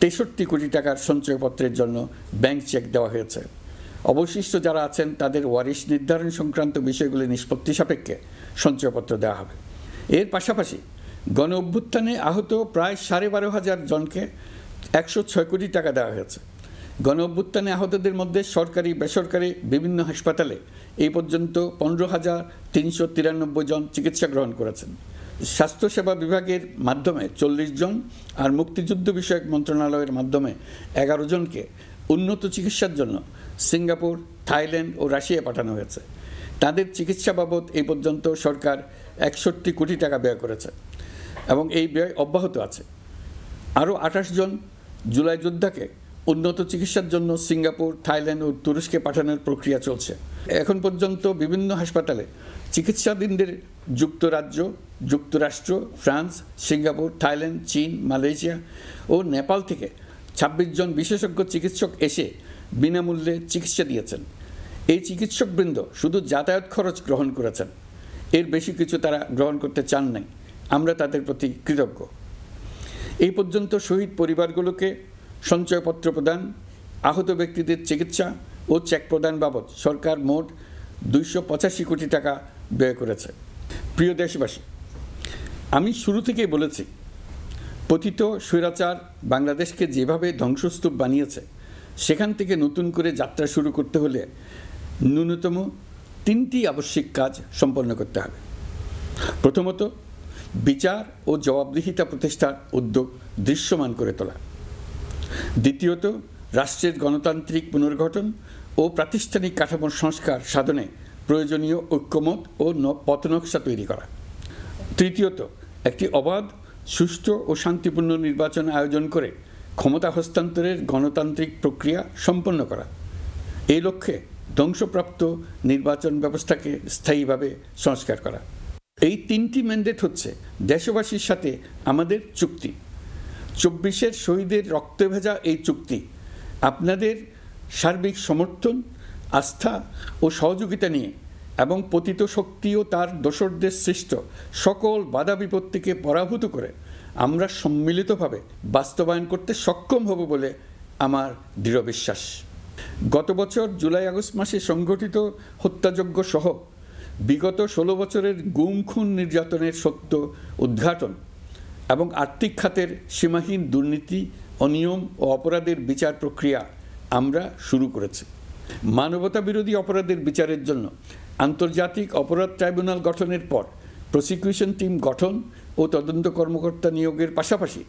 63 কোটি টাকার সঞ্চয়পত্রের জন্য ব্যাংক চেক দেওয়া হয়েছে। অবশিষ্ট যারা আছেন তাদের ওয়ারিশ নির্ধারণ সংক্রান্ত বিষয়গুলি নিষ্পত্তি সাপেক্ষে সঞ্চয়পত্র দেওয়া হবে। এর পাশাপাশি গণ অভ্যুত্থানে আহত প্রায় 12,500 জনকে 106 কোটি টাকা দেওয়া হয়েছে। গণ অভ্যুত্থানে আহতদের মধ্যে সরকারি বেসরকারি বিভিন্ন হাসপাতালে এই পর্যন্ত 15,393 জন চিকিৎসা গ্রহণ করেছেন। স্বাস্থ্যসেবা বিভাগের মাধ্যমে 40 জন আর মুক্তিযুদ্ধ বিষয়ক মন্ত্রণালয়ের মাধ্যমে 11 জনকে উন্নত চিকিৎসার জন্য সিঙ্গাপুর, থাইল্যান্ড ও রাশিয়া পাঠানো হয়েছে। তাদের চিকিৎসা বাবদ এই পর্যন্ত সরকার 61 কোটি টাকা ব্যয় করেছে এবং এই ব্যয় অব্যাহত আছে। আরও 28 জন জুলাই যোদ্ধাকে উন্নত চিকিৎসার জন্য সিঙ্গাপুর, থাইল্যান্ড ও তুরস্কে পাঠানোর প্রক্রিয়া চলছে। এখন পর্যন্ত বিভিন্ন হাসপাতালে চিকিৎসাধীনদের যুক্তরাজ্য, যুক্তরাষ্ট্র, ফ্রান্স, সিঙ্গাপুর, থাইল্যান্ড, চীন, মালয়েশিয়া ও নেপাল থেকে 26 জন বিশেষজ্ঞ চিকিৎসক এসে বিনামূল্যে চিকিৎসা দিয়েছেন। এই চিকিৎসকবৃন্দ শুধু যাতায়াত খরচ গ্রহণ করেছেন, এর বেশি কিছু তারা গ্রহণ করতে চান নাই। আমরা তাদের প্রতি কৃতজ্ঞ। এই পর্যন্ত শহীদ পরিবারগুলোকে সঞ্চয়পত্র প্রদান, আহত ব্যক্তিদের চিকিৎসা ও চেক প্রদান বাবদ সরকার মোট 285 কোটি টাকা ব্যয় করেছে। প্রিয় দেশবাসী, আমি শুরু থেকেই বলেছি, পতিত স্বৈরাচার বাংলাদেশকে যেভাবে ধ্বংসস্তূপ বানিয়েছে, সেখান থেকে নতুন করে যাত্রা শুরু করতে হলে ন্যূনতম 3টি আবশ্যিক কাজ সম্পন্ন করতে হবে। প্রথমত, বিচার ও জবাবদিহিতা প্রতিষ্ঠার উদ্যোগ দৃশ্যমান করে তোলা। দ্বিতীয়ত, রাষ্ট্রের গণতান্ত্রিক পুনর্গঠন ও প্রাতিষ্ঠানিক কাঠামোর সংস্কার সাধনে প্রয়োজনীয় ঐক্যমত ও পথনকশা তৈরি করা। তৃতীয়ত, একটি অবাধ, সুষ্ঠু ও শান্তিপূর্ণ নির্বাচন আয়োজন করে ক্ষমতা হস্তান্তরের গণতান্ত্রিক প্রক্রিয়া সম্পন্ন করা। এই লক্ষ্যে ধ্বংসপ্রাপ্ত নির্বাচন ব্যবস্থাকে স্থায়ীভাবে সংস্কার করা। এই 3টি ম্যান্ডেট হচ্ছে দেশবাসীর সাথে আমাদের চুক্তি। 24-এর শহীদের রক্তে ভেজা এই চুক্তি আপনাদের সার্বিক সমর্থন, আস্থা ও সহযোগিতা নিয়ে এবং পতিত শক্তি ও তার দোসরদের সৃষ্ট সকল বাধা বিপত্তিকে পরাভূত করে আমরা সম্মিলিতভাবে বাস্তবায়ন করতে সক্ষম হব বলে আমার দৃঢ় বিশ্বাস। গত বছর জুলাই আগস্ট মাসে সংঘটিত হত্যাযজ্ঞ সহ বিগত 16 বছরের গুম খুন নির্যাতনের সত্য উদ্ঘাটন এবং আর্থিক খাতের সীমাহীন দুর্নীতি, অনিয়ম ও অপরাধের বিচার প্রক্রিয়া আমরা শুরু করেছি। মানবতা বিরোধী অপরাধের বিচারের জন্য আন্তর্জাতিক অপরাধ ট্রাইব্যুনাল গঠনের পর প্রসিকিউশন টিম গঠন ও তদন্ত কর্মকর্তা নিয়োগের পাশাপাশি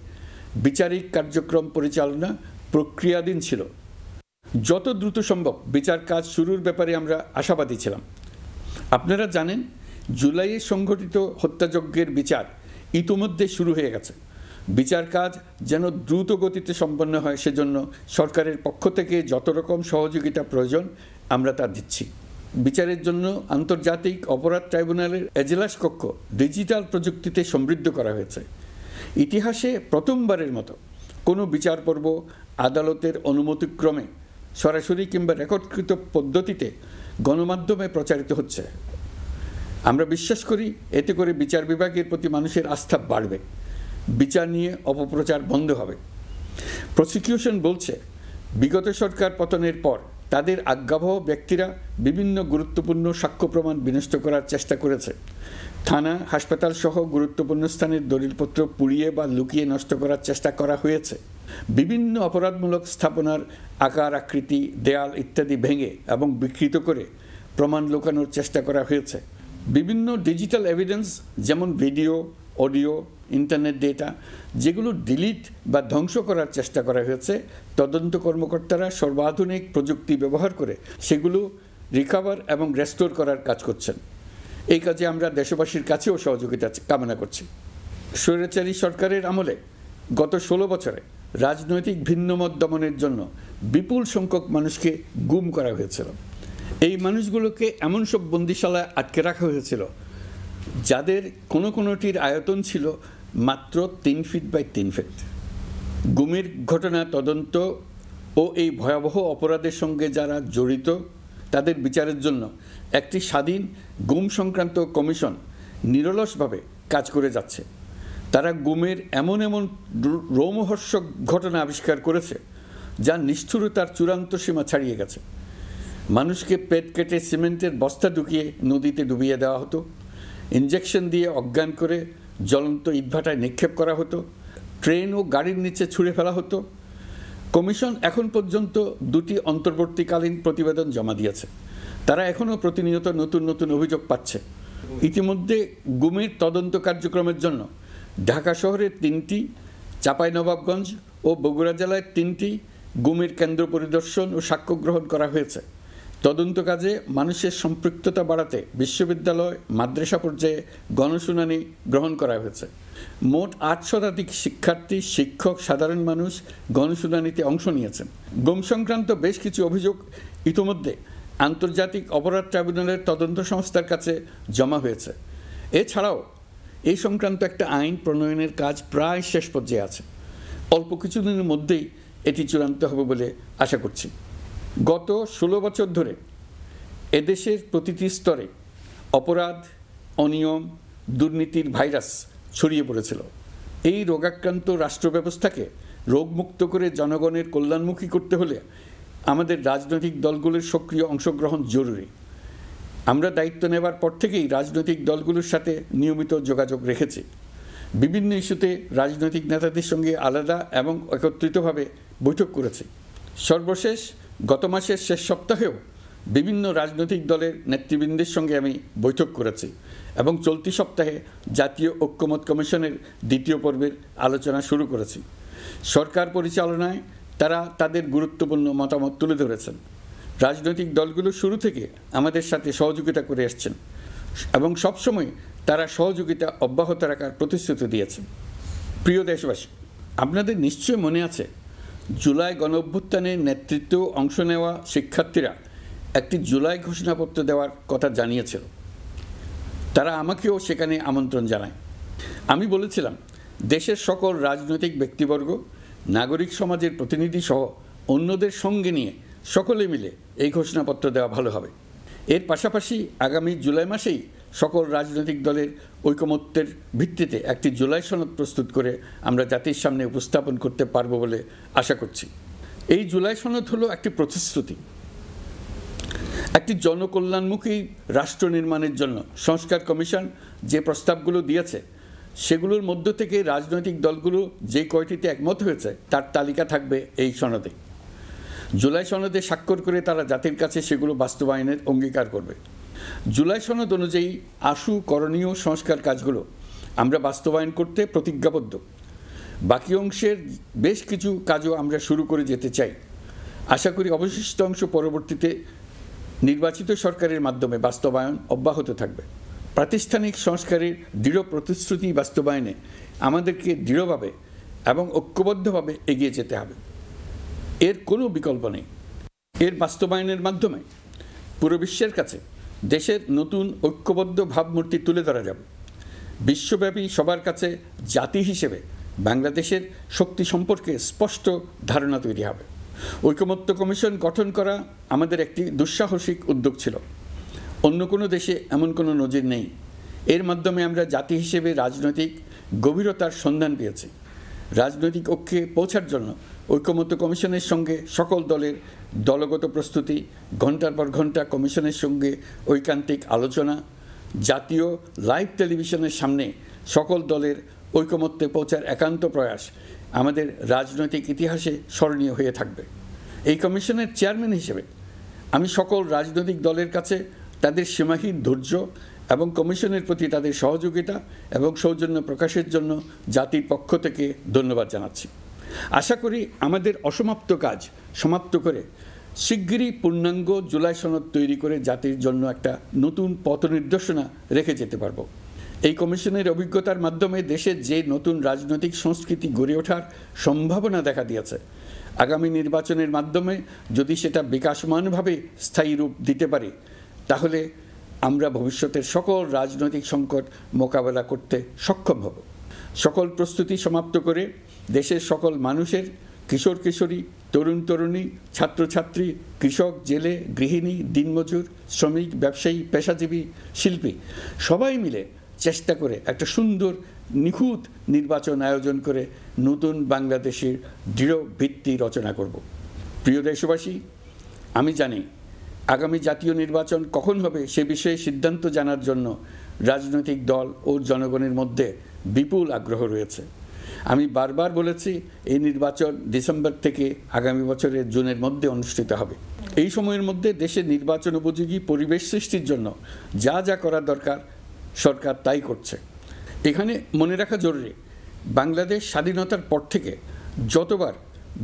বিচারিক কার্যক্রম পরিচালনা প্রক্রিয়াধীন ছিল। যত দ্রুত সম্ভব বিচার কাজ শুরুর ব্যাপারে আমরা আশাবাদী ছিলাম। আপনারা জানেন, জুলাইয়ে সংঘটিত হত্যাযজ্ঞের বিচার ইতোমধ্যে শুরু হয়ে গেছে। বিচার কাজ যেন দ্রুত গতিতে সম্পন্ন হয় সেজন্য সরকারের পক্ষ থেকে যত রকম সহযোগিতা প্রয়োজন আমরা তা দিচ্ছি। বিচারের জন্য আন্তর্জাতিক অপরাধ ট্রাইব্যুনালের এজলাস কক্ষ ডিজিটাল প্রযুক্তিতে সমৃদ্ধ করা হয়েছে। ইতিহাসে প্রথমবারের মতো কোনো বিচার পর্ব আদালতের অনুমতিক্রমে সরাসরি কিংবা রেকর্ডকৃত পদ্ধতিতে গণমাধ্যমে প্রচারিত হচ্ছে। আমরা বিশ্বাস করি এতে করে বিচার বিভাগের প্রতি মানুষের আস্থা বাড়বে, বিচার নিয়ে অপপ্রচার বন্ধ হবে। প্রসিকিউশন বলছে, বিগত সরকার পতনের পর তাদের আজ্ঞাবহ ব্যক্তিরা বিভিন্ন গুরুত্বপূর্ণ সাক্ষ্য প্রমাণ বিনষ্ট করার চেষ্টা করেছে। থানা, হাসপাতাল সহ গুরুত্বপূর্ণ স্থানের দলিলপত্র পুড়িয়ে বা লুকিয়ে নষ্ট করার চেষ্টা করা হয়েছে। বিভিন্ন অপরাধমূলক স্থাপনার আকার, আকৃতি, দেয়াল ইত্যাদি ভেঙে এবং বিকৃত করে প্রমাণ লুকানোর চেষ্টা করা হয়েছে। বিভিন্ন ডিজিটাল এভিডেন্স যেমন ভিডিও, অডিও, ইন্টারনেট ডেটা যেগুলো ডিলিট বা ধ্বংস করার চেষ্টা করা হয়েছে, তদন্ত কর্মকর্তারা সর্বাধুনিক প্রযুক্তি ব্যবহার করে সেগুলো রিকভার এবং রেস্টোর করার কাজ করছেন। এই কাজে আমরা দেশবাসীর কাছেও সহযোগিতা কামনা করছি। স্বৈরাচারী সরকারের আমলে গত 16 বছরে রাজনৈতিক ভিন্নমত দমনের জন্য বিপুল সংখ্যক মানুষকে গুম করা হয়েছিল। এই মানুষগুলোকে এমন সব বন্দিশালায় আটকে রাখা হয়েছিল যাদের কোনোটির আয়তন ছিল মাত্র 3 ফিট বাই 3 ফিট। গুমের ঘটনা তদন্ত ও এই ভয়াবহ অপরাধের সঙ্গে যারা জড়িত তাদের বিচারের জন্য একটি স্বাধীন গুম সংক্রান্ত কমিশন নিরলসভাবে কাজ করে যাচ্ছে। তারা গুমের এমন রোমহর্ষক ঘটনা আবিষ্কার করেছে যা নিষ্ঠুরতার চূড়ান্ত সীমা ছাড়িয়ে গেছে। মানুষকে পেট কেটে সিমেন্টের বস্তা ঢুকিয়ে নদীতে ডুবিয়ে দেওয়া হতো, ইঞ্জেকশন দিয়ে অজ্ঞান করে জ্বলন্ত ইটভাটায় নিক্ষেপ করা হতো, ট্রেন ও গাড়ির নিচে ছুঁড়ে ফেলা হতো। কমিশন এখন পর্যন্ত 2টি অন্তর্বর্তীকালীন প্রতিবেদন জমা দিয়েছে। তারা এখনও প্রতিনিয়ত নতুন অভিযোগ পাচ্ছে। ইতিমধ্যে গুমের তদন্ত কার্যক্রমের জন্য ঢাকা শহরের 3টি, চাঁপাইনবাবগঞ্জ ও বগুড়া জেলায় 3টি গুমের কেন্দ্র পরিদর্শন ও সাক্ষ্য গ্রহণ করা হয়েছে। তদন্ত কাজে মানুষের সম্পৃক্ততা বাড়াতে বিশ্ববিদ্যালয়, মাদ্রাসা পর্যায়ে গণশুনানি গ্রহণ করা হয়েছে। মোট 8 শতাধিক শিক্ষার্থী, শিক্ষক, সাধারণ মানুষ গণশুনানিতে অংশ নিয়েছেন। গুম সংক্রান্ত বেশ কিছু অভিযোগ ইতিমধ্যে আন্তর্জাতিক অপরাধ ট্রাইব্যুনালের তদন্ত সংস্থার কাছে জমা হয়েছে। এছাড়াও এই সংক্রান্ত একটা আইন প্রণয়নের কাজ প্রায় শেষ পর্যায়ে আছে। অল্প কিছুদিনের মধ্যেই এটি চূড়ান্ত হবে বলে আশা করছি। গত 16 বছর ধরে এদেশের প্রতিটি স্তরে অপরাধ, অনিয়ম, দুর্নীতির ভাইরাস ছড়িয়ে পড়েছিল। এই রোগাক্রান্ত রাষ্ট্র ব্যবস্থাকে রোগমুক্ত করে জনগণের কল্যাণমুখী করতে হলে আমাদের রাজনৈতিক দলগুলোর সক্রিয় অংশগ্রহণ জরুরি। আমরা দায়িত্ব নেবার পর থেকেই রাজনৈতিক দলগুলোর সাথে নিয়মিত যোগাযোগ রেখেছি। বিভিন্ন ইস্যুতে রাজনৈতিক নেতাদের সঙ্গে আলাদা এবং একত্রিতভাবে বৈঠক করেছি। সর্বশেষ গত মাসের শেষ সপ্তাহেও বিভিন্ন রাজনৈতিক দলের নেতৃবৃন্দের সঙ্গে আমি বৈঠক করেছি এবং চলতি সপ্তাহে জাতীয় ঐক্যমত কমিশনের 2য় পর্বের আলোচনা শুরু করেছি। সরকার পরিচালনায় তারা তাদের গুরুত্বপূর্ণ মতামত তুলে ধরেছেন। রাজনৈতিক দলগুলো শুরু থেকে আমাদের সাথে সহযোগিতা করে আসছেন এবং সবসময় তারা সহযোগিতা অব্যাহত রাখার প্রতিশ্রুতি দিয়েছেন। প্রিয় দেশবাসী, আপনাদের নিশ্চয় মনে আছে জুলাই গণঅভ্যুত্থানের নেতৃত্ব অংশ নেওয়া শিক্ষার্থীরা একটি জুলাই ঘোষণাপত্র দেওয়ার কথা জানিয়েছিল। তারা আমাকেও সেখানে আমন্ত্রণ জানায়। আমি বলেছিলাম দেশের সকল রাজনৈতিক ব্যক্তিবর্গ, নাগরিক সমাজের প্রতিনিধি সহ অন্যদের সঙ্গে নিয়ে সকলে মিলে এই ঘোষণাপত্র দেওয়া ভালো হবে। এর পাশাপাশি আগামী জুলাই মাসেই সকল রাজনৈতিক দলের ঐকমত্যের ভিত্তিতে একটি জুলাই সনদ প্রস্তুত করে আমরা জাতির সামনে উপস্থাপন করতে পারব বলে আশা করছি। এই জুলাই সনদ হলো একটি প্রতিশ্রুতি, একটি জনকল্যাণমুখী রাষ্ট্র নির্মাণের জন্য সংস্কার কমিশন যে প্রস্তাবগুলো দিয়েছে সেগুলোর মধ্য থেকে রাজনৈতিক দলগুলো যে কয়টিতে একমত হয়েছে তার তালিকা থাকবে এই সনদে। জুলাই সনদে স্বাক্ষর করে তারা জাতির কাছে সেগুলো বাস্তবায়নের অঙ্গীকার করবে। জুলাই সনদ অনুযায়ী আশু করণীয় সংস্কার কাজগুলো আমরা বাস্তবায়ন করতে প্রতিজ্ঞাবদ্ধ। বাকি অংশের বেশ কিছু কাজও আমরা শুরু করে যেতে চাই। আশা করি অবশিষ্ট অংশ পরবর্তীতে নির্বাচিত সরকারের মাধ্যমে বাস্তবায়ন অব্যাহত থাকবে। প্রাতিষ্ঠানিক সংস্কারের দৃঢ় প্রতিশ্রুতি বাস্তবায়নে আমাদেরকে দৃঢ়ভাবে এবং ঐক্যবদ্ধভাবে এগিয়ে যেতে হবে। এর কোনো বিকল্প নেই। এর বাস্তবায়নের মাধ্যমে পুরো বিশ্বের কাছে দেশের নতুন ঐক্যবদ্ধ ভাবমূর্তি তুলে ধরা যাবে। বিশ্বব্যাপী সবার কাছে জাতি হিসেবে বাংলাদেশের শক্তি সম্পর্কে স্পষ্ট ধারণা তৈরি হবে। ঐকমত্য কমিশন গঠন করা আমাদের একটি দুঃসাহসিক উদ্যোগ ছিল। অন্য কোনো দেশে এমন কোনো নজির নেই। এর মাধ্যমে আমরা জাতি হিসেবে রাজনৈতিক গভীরতার সন্ধান পেয়েছি। রাজনৈতিক ঐক্যে পৌঁছার জন্য ঐকমত্য কমিশনের সঙ্গে সকল দলের দলগত প্রস্তুতি, ঘন্টার পর ঘন্টা কমিশনের সঙ্গে ঐকান্তিক আলোচনা, জাতীয় লাইভ টেলিভিশনের সামনে সকল দলের ঐকমত্যে পৌঁছার একান্ত প্রয়াস আমাদের রাজনৈতিক ইতিহাসে স্মরণীয় হয়ে থাকবে। এই কমিশনের চেয়ারম্যান হিসেবে আমি সকল রাজনৈতিক দলের কাছে তাদের সীমাহীন ধৈর্য এবং কমিশনের প্রতি তাদের সহযোগিতা এবং সৌজন্য প্রকাশের জন্য জাতির পক্ষ থেকে ধন্যবাদ জানাচ্ছি। আশা করি আমাদের অসমাপ্ত কাজ সমাপ্ত করে শিগগিরই পূর্ণাঙ্গ জুলাই সনদ তৈরি করে জাতির জন্য একটা নতুন পথ নির্দেশনা রেখে যেতে পারব। এই কমিশনের অভিজ্ঞতার মাধ্যমে দেশের যে নতুন রাজনৈতিক সংস্কৃতি গড়ে ওঠার সম্ভাবনা দেখা দিয়েছে, আগামী নির্বাচনের মাধ্যমে যদি সেটা বিকাশমানভাবে স্থায়ী রূপ দিতে পারি তাহলে আমরা ভবিষ্যতের সকল রাজনৈতিক সংকট মোকাবেলা করতে সক্ষম হব। সকল প্রস্তুতি সমাপ্ত করে দেশের সকল মানুষের, কিশোর কিশোরী, তরুণ তরুণী, ছাত্রছাত্রী, কৃষক, জেলে, গৃহিণী, দিনমজুর, শ্রমিক, ব্যবসায়ী, পেশাজীবী, শিল্পী সবাই মিলে চেষ্টা করে একটা সুন্দর নিখুঁত নির্বাচন আয়োজন করে নতুন বাংলাদেশের দৃঢ় ভিত্তি রচনা করব। প্রিয় দেশবাসী, আমি জানি আগামী জাতীয় নির্বাচন কখন হবে সে বিষয়ে সিদ্ধান্ত জানার জন্য রাজনৈতিক দল ও জনগণের মধ্যে বিপুল আগ্রহ রয়েছে। আমি বারবার বলেছি এই নির্বাচন ডিসেম্বর থেকে আগামী বছরের জুনের মধ্যে অনুষ্ঠিত হবে। এই সময়ের মধ্যে দেশের নির্বাচন উপযোগী পরিবেশ সৃষ্টির জন্য যা যা করা দরকার সরকার তাই করছে। এখানে মনে রাখা জরুরি, বাংলাদেশ স্বাধীনতার পর থেকে যতবার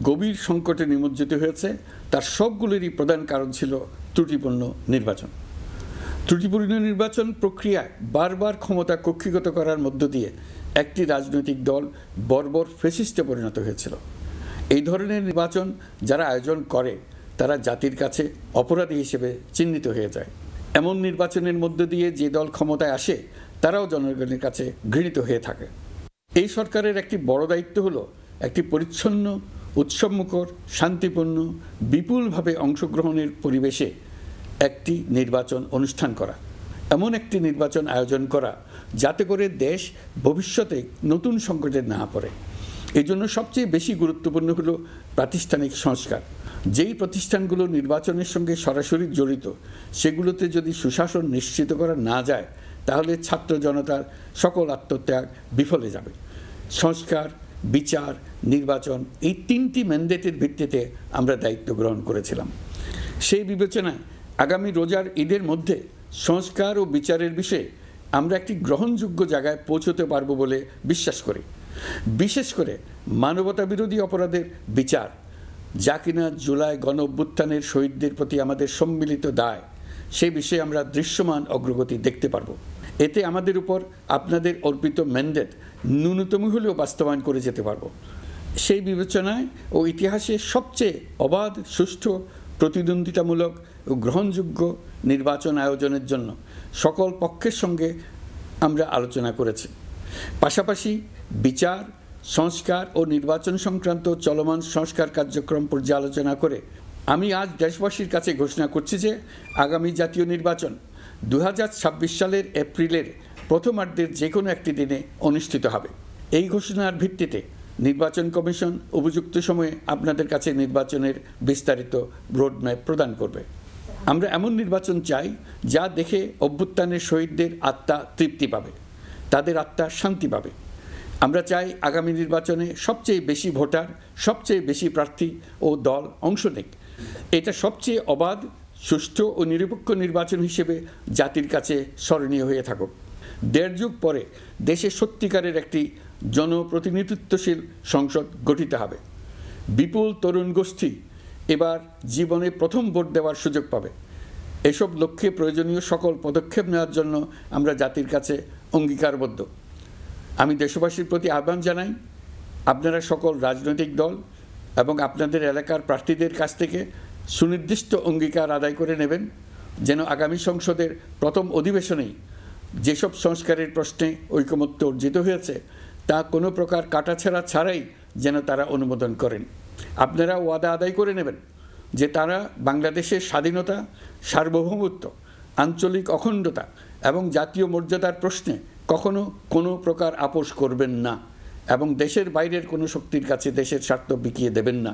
গভীর সংকটে নিমজ্জিত হয়েছে তার সবগুলোরই প্রধান কারণ ছিল ত্রুটিপূর্ণ নির্বাচন। ত্রুটিপূর্ণ নির্বাচন প্রক্রিয়ায় বারবার ক্ষমতা কক্ষিগত করার মধ্য দিয়ে একটি রাজনৈতিক দল বর্বর ফ্যাসিস্টে পরিণত হয়েছিল। এই ধরনের নির্বাচন যারা আয়োজন করে তারা জাতির কাছে অপরাধী হিসেবে চিহ্নিত হয়ে যায়। এমন নির্বাচনের মধ্য দিয়ে যে দল ক্ষমতায় আসে তারাও জনগণের কাছে ঘৃণিত হয়ে থাকে। এই সরকারের একটি বড় দায়িত্ব হলো একটি পরিচ্ছন্ন, উৎসবমুখর, শান্তিপূর্ণ, বিপুলভাবে অংশগ্রহণের পরিবেশে একটি নির্বাচন অনুষ্ঠান করা, এমন একটি নির্বাচন আয়োজন করা যাতে করে দেশ ভবিষ্যতে নতুন সংকটে না পড়ে। এই জন্য সবচেয়ে বেশি গুরুত্বপূর্ণ হলো প্রাতিষ্ঠানিক সংস্কার। যেই প্রতিষ্ঠানগুলো নির্বাচনের সঙ্গে সরাসরি জড়িত সেগুলোতে যদি সুশাসন নিশ্চিত করা না যায় তাহলে ছাত্র জনতার সকল আত্মত্যাগ বিফলে যাবে। সংস্কার, বিচার, নির্বাচন এই তিনটি ম্যান্ডেটের ভিত্তিতে আমরা দায়িত্ব গ্রহণ করেছিলাম। সেই বিবেচনায় আগামী রোজার ঈদের মধ্যে সংস্কার ও বিচারের বিষয়ে আমরা একটি গ্রহণযোগ্য জায়গায় পৌঁছতে পারব বলে বিশ্বাস করি। বিশেষ করে মানবতা বিরোধী অপরাধের বিচার, যা কিনা জুলাই গণ অভ্যুত্থানের শহীদদের প্রতি আমাদের সম্মিলিত দায়, সেই বিষয়ে আমরা দৃশ্যমান অগ্রগতি দেখতে পারব। এতে আমাদের উপর আপনাদের অর্পিত ম্যান্ডেট ন্যূনতম হলেও বাস্তবায়ন করে যেতে পারব। সেই বিবেচনায় ও ইতিহাসে সবচেয়ে অবাধ, সুষ্ঠু, প্রতিদ্বন্দ্বিতামূলক ও গ্রহণযোগ্য নির্বাচন আয়োজনের জন্য সকল পক্ষের সঙ্গে আমরা আলোচনা করেছি। পাশাপাশি বিচার, সংস্কার ও নির্বাচন সংক্রান্ত চলমান সংস্কার কার্যক্রম পর্যালোচনা করে আমি আজ দেশবাসীর কাছে ঘোষণা করছি যে আগামী জাতীয় নির্বাচন 2026 সালের এপ্রিলের প্রথমার্ধের যে কোনো একটি দিনে অনুষ্ঠিত হবে। এই ঘোষণার ভিত্তিতে নির্বাচন কমিশন উপযুক্ত সময়ে আপনাদের কাছে নির্বাচনের বিস্তারিত রোডম্যাপ প্রদান করবে। আমরা এমন নির্বাচন চাই যা দেখে অভ্যুত্থানের শহীদদের আত্মা তৃপ্তি পাবে, তাদের আত্মা শান্তি পাবে। আমরা চাই আগামী নির্বাচনে সবচেয়ে বেশি ভোটার, সবচেয়ে বেশি প্রার্থী ও দল অংশ নেক। এটা সবচেয়ে অবাধ, সুষ্ঠু ও নিরপেক্ষ নির্বাচন হিসেবে জাতির কাছে স্মরণীয় হয়ে থাকুক। 1.5 যুগ পরে দেশে সত্যিকারের একটি জনপ্রতিনিধিত্বশীল সংসদ গঠিত হবে। বিপুল তরুণ গোষ্ঠী এবার জীবনে প্রথম ভোট দেওয়ার সুযোগ পাবে। এসব লক্ষ্যে প্রয়োজনীয় সকল পদক্ষেপ নেওয়ার জন্য আমরা জাতির কাছে অঙ্গীকারবদ্ধ। আমি দেশবাসীর প্রতি আহ্বান জানাই, আপনারা সকল রাজনৈতিক দল এবং আপনাদের এলাকার প্রার্থীদের কাছ থেকে সুনির্দিষ্ট অঙ্গীকার আদায় করে নেবেন, যেন আগামী সংসদের প্রথম অধিবেশনেই যেসব সংস্কারের প্রশ্নে ঐকমত্য অর্জিত হয়েছে তা কোনো প্রকার কাটাছেঁড়া ছাড়াই যেন তারা অনুমোদন করেন। আপনারা ওয়াদা আদায় করে নেবেন যে তারা বাংলাদেশের স্বাধীনতা, সার্বভৌমত্ব, আঞ্চলিক অখণ্ডতা এবং জাতীয় মর্যাদার প্রশ্নে কখনো কোনো প্রকার আপোষ করবেন না এবং দেশের বাইরের কোনো শক্তির কাছে দেশের স্বার্থ বিকিয়ে দেবেন না।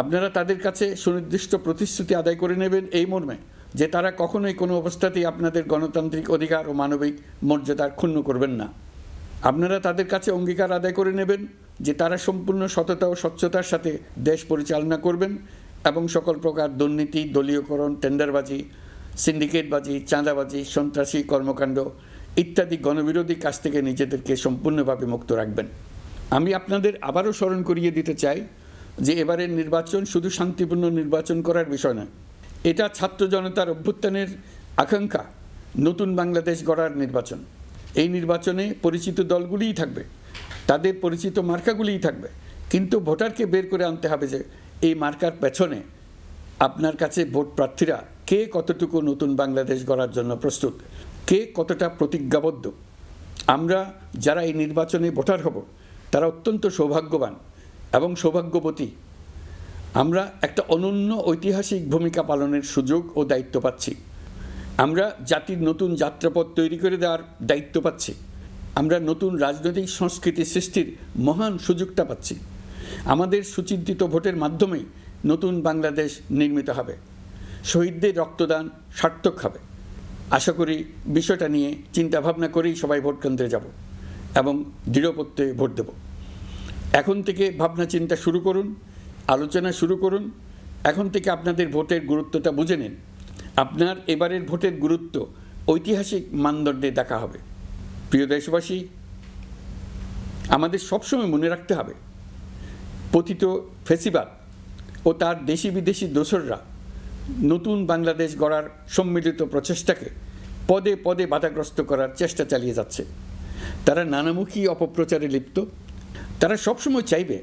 আপনারা তাদের কাছে সুনির্দিষ্ট প্রতিশ্রুতি আদায় করে নেবেন এই মর্মে যে তারা কখনোই কোনো অবস্থাতেই আপনাদের গণতান্ত্রিক অধিকার ও মানবিক মর্যাদার ক্ষুণ্ণ করবেন না। আপনারা তাদের কাছে অঙ্গীকার আদায় করে নেবেন যে তারা সম্পূর্ণ সততা ও স্বচ্ছতার সাথে দেশ পরিচালনা করবেন এবং সকল প্রকার দুর্নীতি, দলীয়করণ, টেন্ডারবাজি, সিন্ডিকেটবাজি, চাঁদাবাজি, সন্ত্রাসী কর্মকাণ্ড ইত্যাদি গণবিরোধী কাজ থেকে নিজেদেরকে সম্পূর্ণভাবে মুক্ত রাখবেন। আমি আপনাদের আবারও স্মরণ করিয়ে দিতে চাই যে এবারের নির্বাচন শুধু শান্তিপূর্ণ নির্বাচন করার বিষয় নয়, এটা ছাত্র জনতার অভ্যুত্থানের আকাঙ্ক্ষা নতুন বাংলাদেশ গড়ার নির্বাচন। এই নির্বাচনে পরিচিত দলগুলিই থাকবে, তাদের পরিচিত মার্কাগুলিই থাকবে, কিন্তু ভোটারকে বের করে আনতে হবে যে এই মার্কার পেছনে আপনার কাছে ভোট প্রার্থীরা কে কতটুকু নতুন বাংলাদেশ গড়ার জন্য প্রস্তুত, কে কতটা প্রতিজ্ঞাবদ্ধ। আমরা যারা এই নির্বাচনে ভোটার হব তারা অত্যন্ত সৌভাগ্যবান এবং সৌভাগ্যবতী। আমরা একটা অনন্য ঐতিহাসিক ভূমিকা পালনের সুযোগ ও দায়িত্ব পাচ্ছি। আমরা জাতির নতুন যাত্রাপথ তৈরি করে দেওয়ার দায়িত্ব পাচ্ছি। আমরা নতুন রাজনৈতিক সংস্কৃতি সৃষ্টির মহান সুযোগটা পাচ্ছি। আমাদের সুচিন্তিত ভোটের মাধ্যমেই নতুন বাংলাদেশ নির্মিত হবে। শহীদদের রক্তদান সার্থক হবে। আশা করি বিষয়টা নিয়ে চিন্তাভাবনা করেই সবাই ভোট কেন্দ্রে যাব এবং দৃঢ়প্রত্যয়ে ভোট দেব। এখন থেকে ভাবনা চিন্তা শুরু করুন, আলোচনা শুরু করুন। এখন থেকে আপনাদের ভোটের গুরুত্বটা বুঝে নিন। আপনার এবারের ভোটের গুরুত্ব ঐতিহাসিক মানদণ্ডে দেখা হবে। প্রিয় দেশবাসী, আমাদের সবসময় মনে রাখতে হবে পতিত ফ্যাসিবাদ ও তার দেশি বিদেশি দোসররা নতুন বাংলাদেশ গড়ার সম্মিলিত প্রচেষ্টাকে পদে পদে বাধাগ্রস্ত করার চেষ্টা চালিয়ে যাচ্ছে। তারা নানামুখী অপপ্রচারে লিপ্ত। তারা সবসময় চাইবে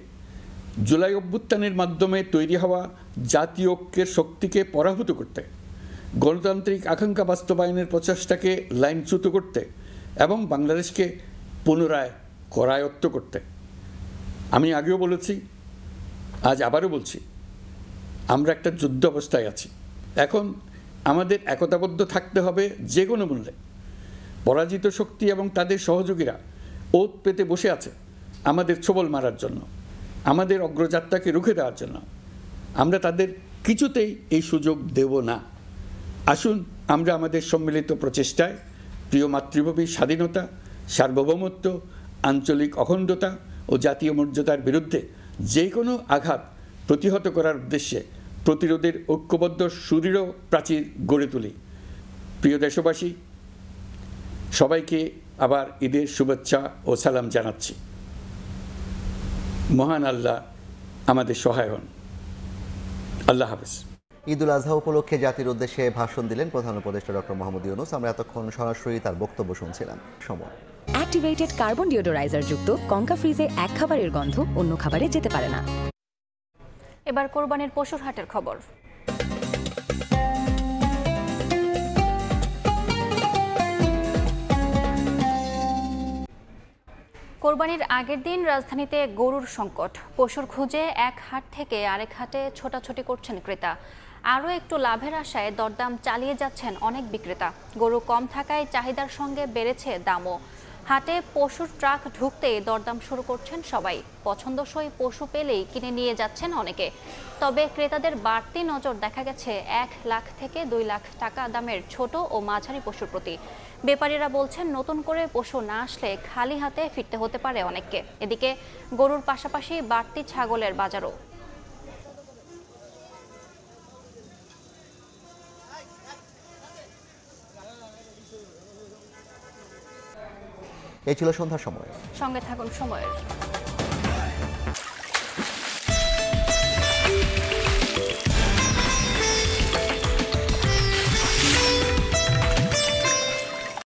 জুলাই অভ্যুত্থানের মাধ্যমে তৈরি হওয়া জাতীয় ঐক্যের শক্তিকে পরাভূত করতে, গণতান্ত্রিক আকাঙ্ক্ষা বাস্তবায়নের প্রচেষ্টাকে লাইনচ্যুত করতে এবং বাংলাদেশকে পুনরায় করায়ত্ত করতে। আমি আগেও বলেছি, আজ আবারও বলছি, আমরা একটা যুদ্ধ অবস্থায় আছি। এখন আমাদের একতাবদ্ধ থাকতে হবে যে কোনো মূল্যে। পরাজিত শক্তি এবং তাদের সহযোগীরা ওত পেতে বসে আছে আমাদের ছোবল মারার জন্য, আমাদের অগ্রযাত্রাকে রুখে দেওয়ার জন্য। আমরা তাদের কিছুতেই এই সুযোগ দেব না। আসুন আমরা আমাদের সম্মিলিত প্রচেষ্টায় প্রিয় মাতৃভূমির স্বাধীনতা, সার্বভৌমত্ব, আঞ্চলিক অখণ্ডতা ও জাতীয় মর্যাদার বিরুদ্ধে যে কোনো আঘাত প্রতিহত করার উদ্দেশ্যে প্রতিরোধের ঐক্যবদ্ধ সুদৃঢ় প্রাচীর গড়ে তুলি। প্রিয় দেশবাসী, সবাইকে আবার ঈদের শুভেচ্ছা ও সালাম জানাচ্ছি। মহান আল্লাহ আমাদের সহায় হন। আল্লাহ হাফেজ। ঈদুল আজহা উপলক্ষে জাতির উদ্দেশ্যে ভাষণ দিলেন প্রধান উপদেষ্টা ডক্টর মোহাম্মদ ইউনূস। আমরা এতক্ষণ সরাসরি তার বক্তব্য শুনছিলাম। সময় অ্যাক্টিভেটেড কার্বন ডিওডোরাইজার যুক্ত কঙ্কা ফ্রিজে এক খাবারের গন্ধ অন্য খাবারে যেতে পারে না। এবার কোরবানির পশুর হাটের খবর। কোরবানির আগের দিন রাজধানীতে গরুর সংকট। পশুর খুঁজে এক হাট থেকে আরেক হাটে ছোটাছুটি করছেন ক্রেতা। আরও একটু লাভের আশায় দরদাম চালিয়ে যাচ্ছেন অনেক বিক্রেতা। গরু কম থাকায় চাহিদার সঙ্গে বেড়েছে দামও। হাটে পশুর ট্রাক ঢুকতেই দরদাম শুরু করছেন সবাই। পছন্দসই পশু পেলেই কিনে নিয়ে যাচ্ছেন অনেকে। তবে ক্রেতাদের বাড়তি নজর দেখা গেছে 1 লাখ থেকে 2 লাখ টাকা দামের ছোট ও মাঝারি পশুর প্রতি। ব্যাপারীরা বলছেন, নতুন করে পশু না আসলে খালি হাতে ফিরতে হতে পারে অনেককে। এদিকে গরুর পাশাপাশি বাড়তি ছাগলের বাজারও। এই ছিল সন্ধ্যার সময়। সঙ্গে থাকুন সময়ের।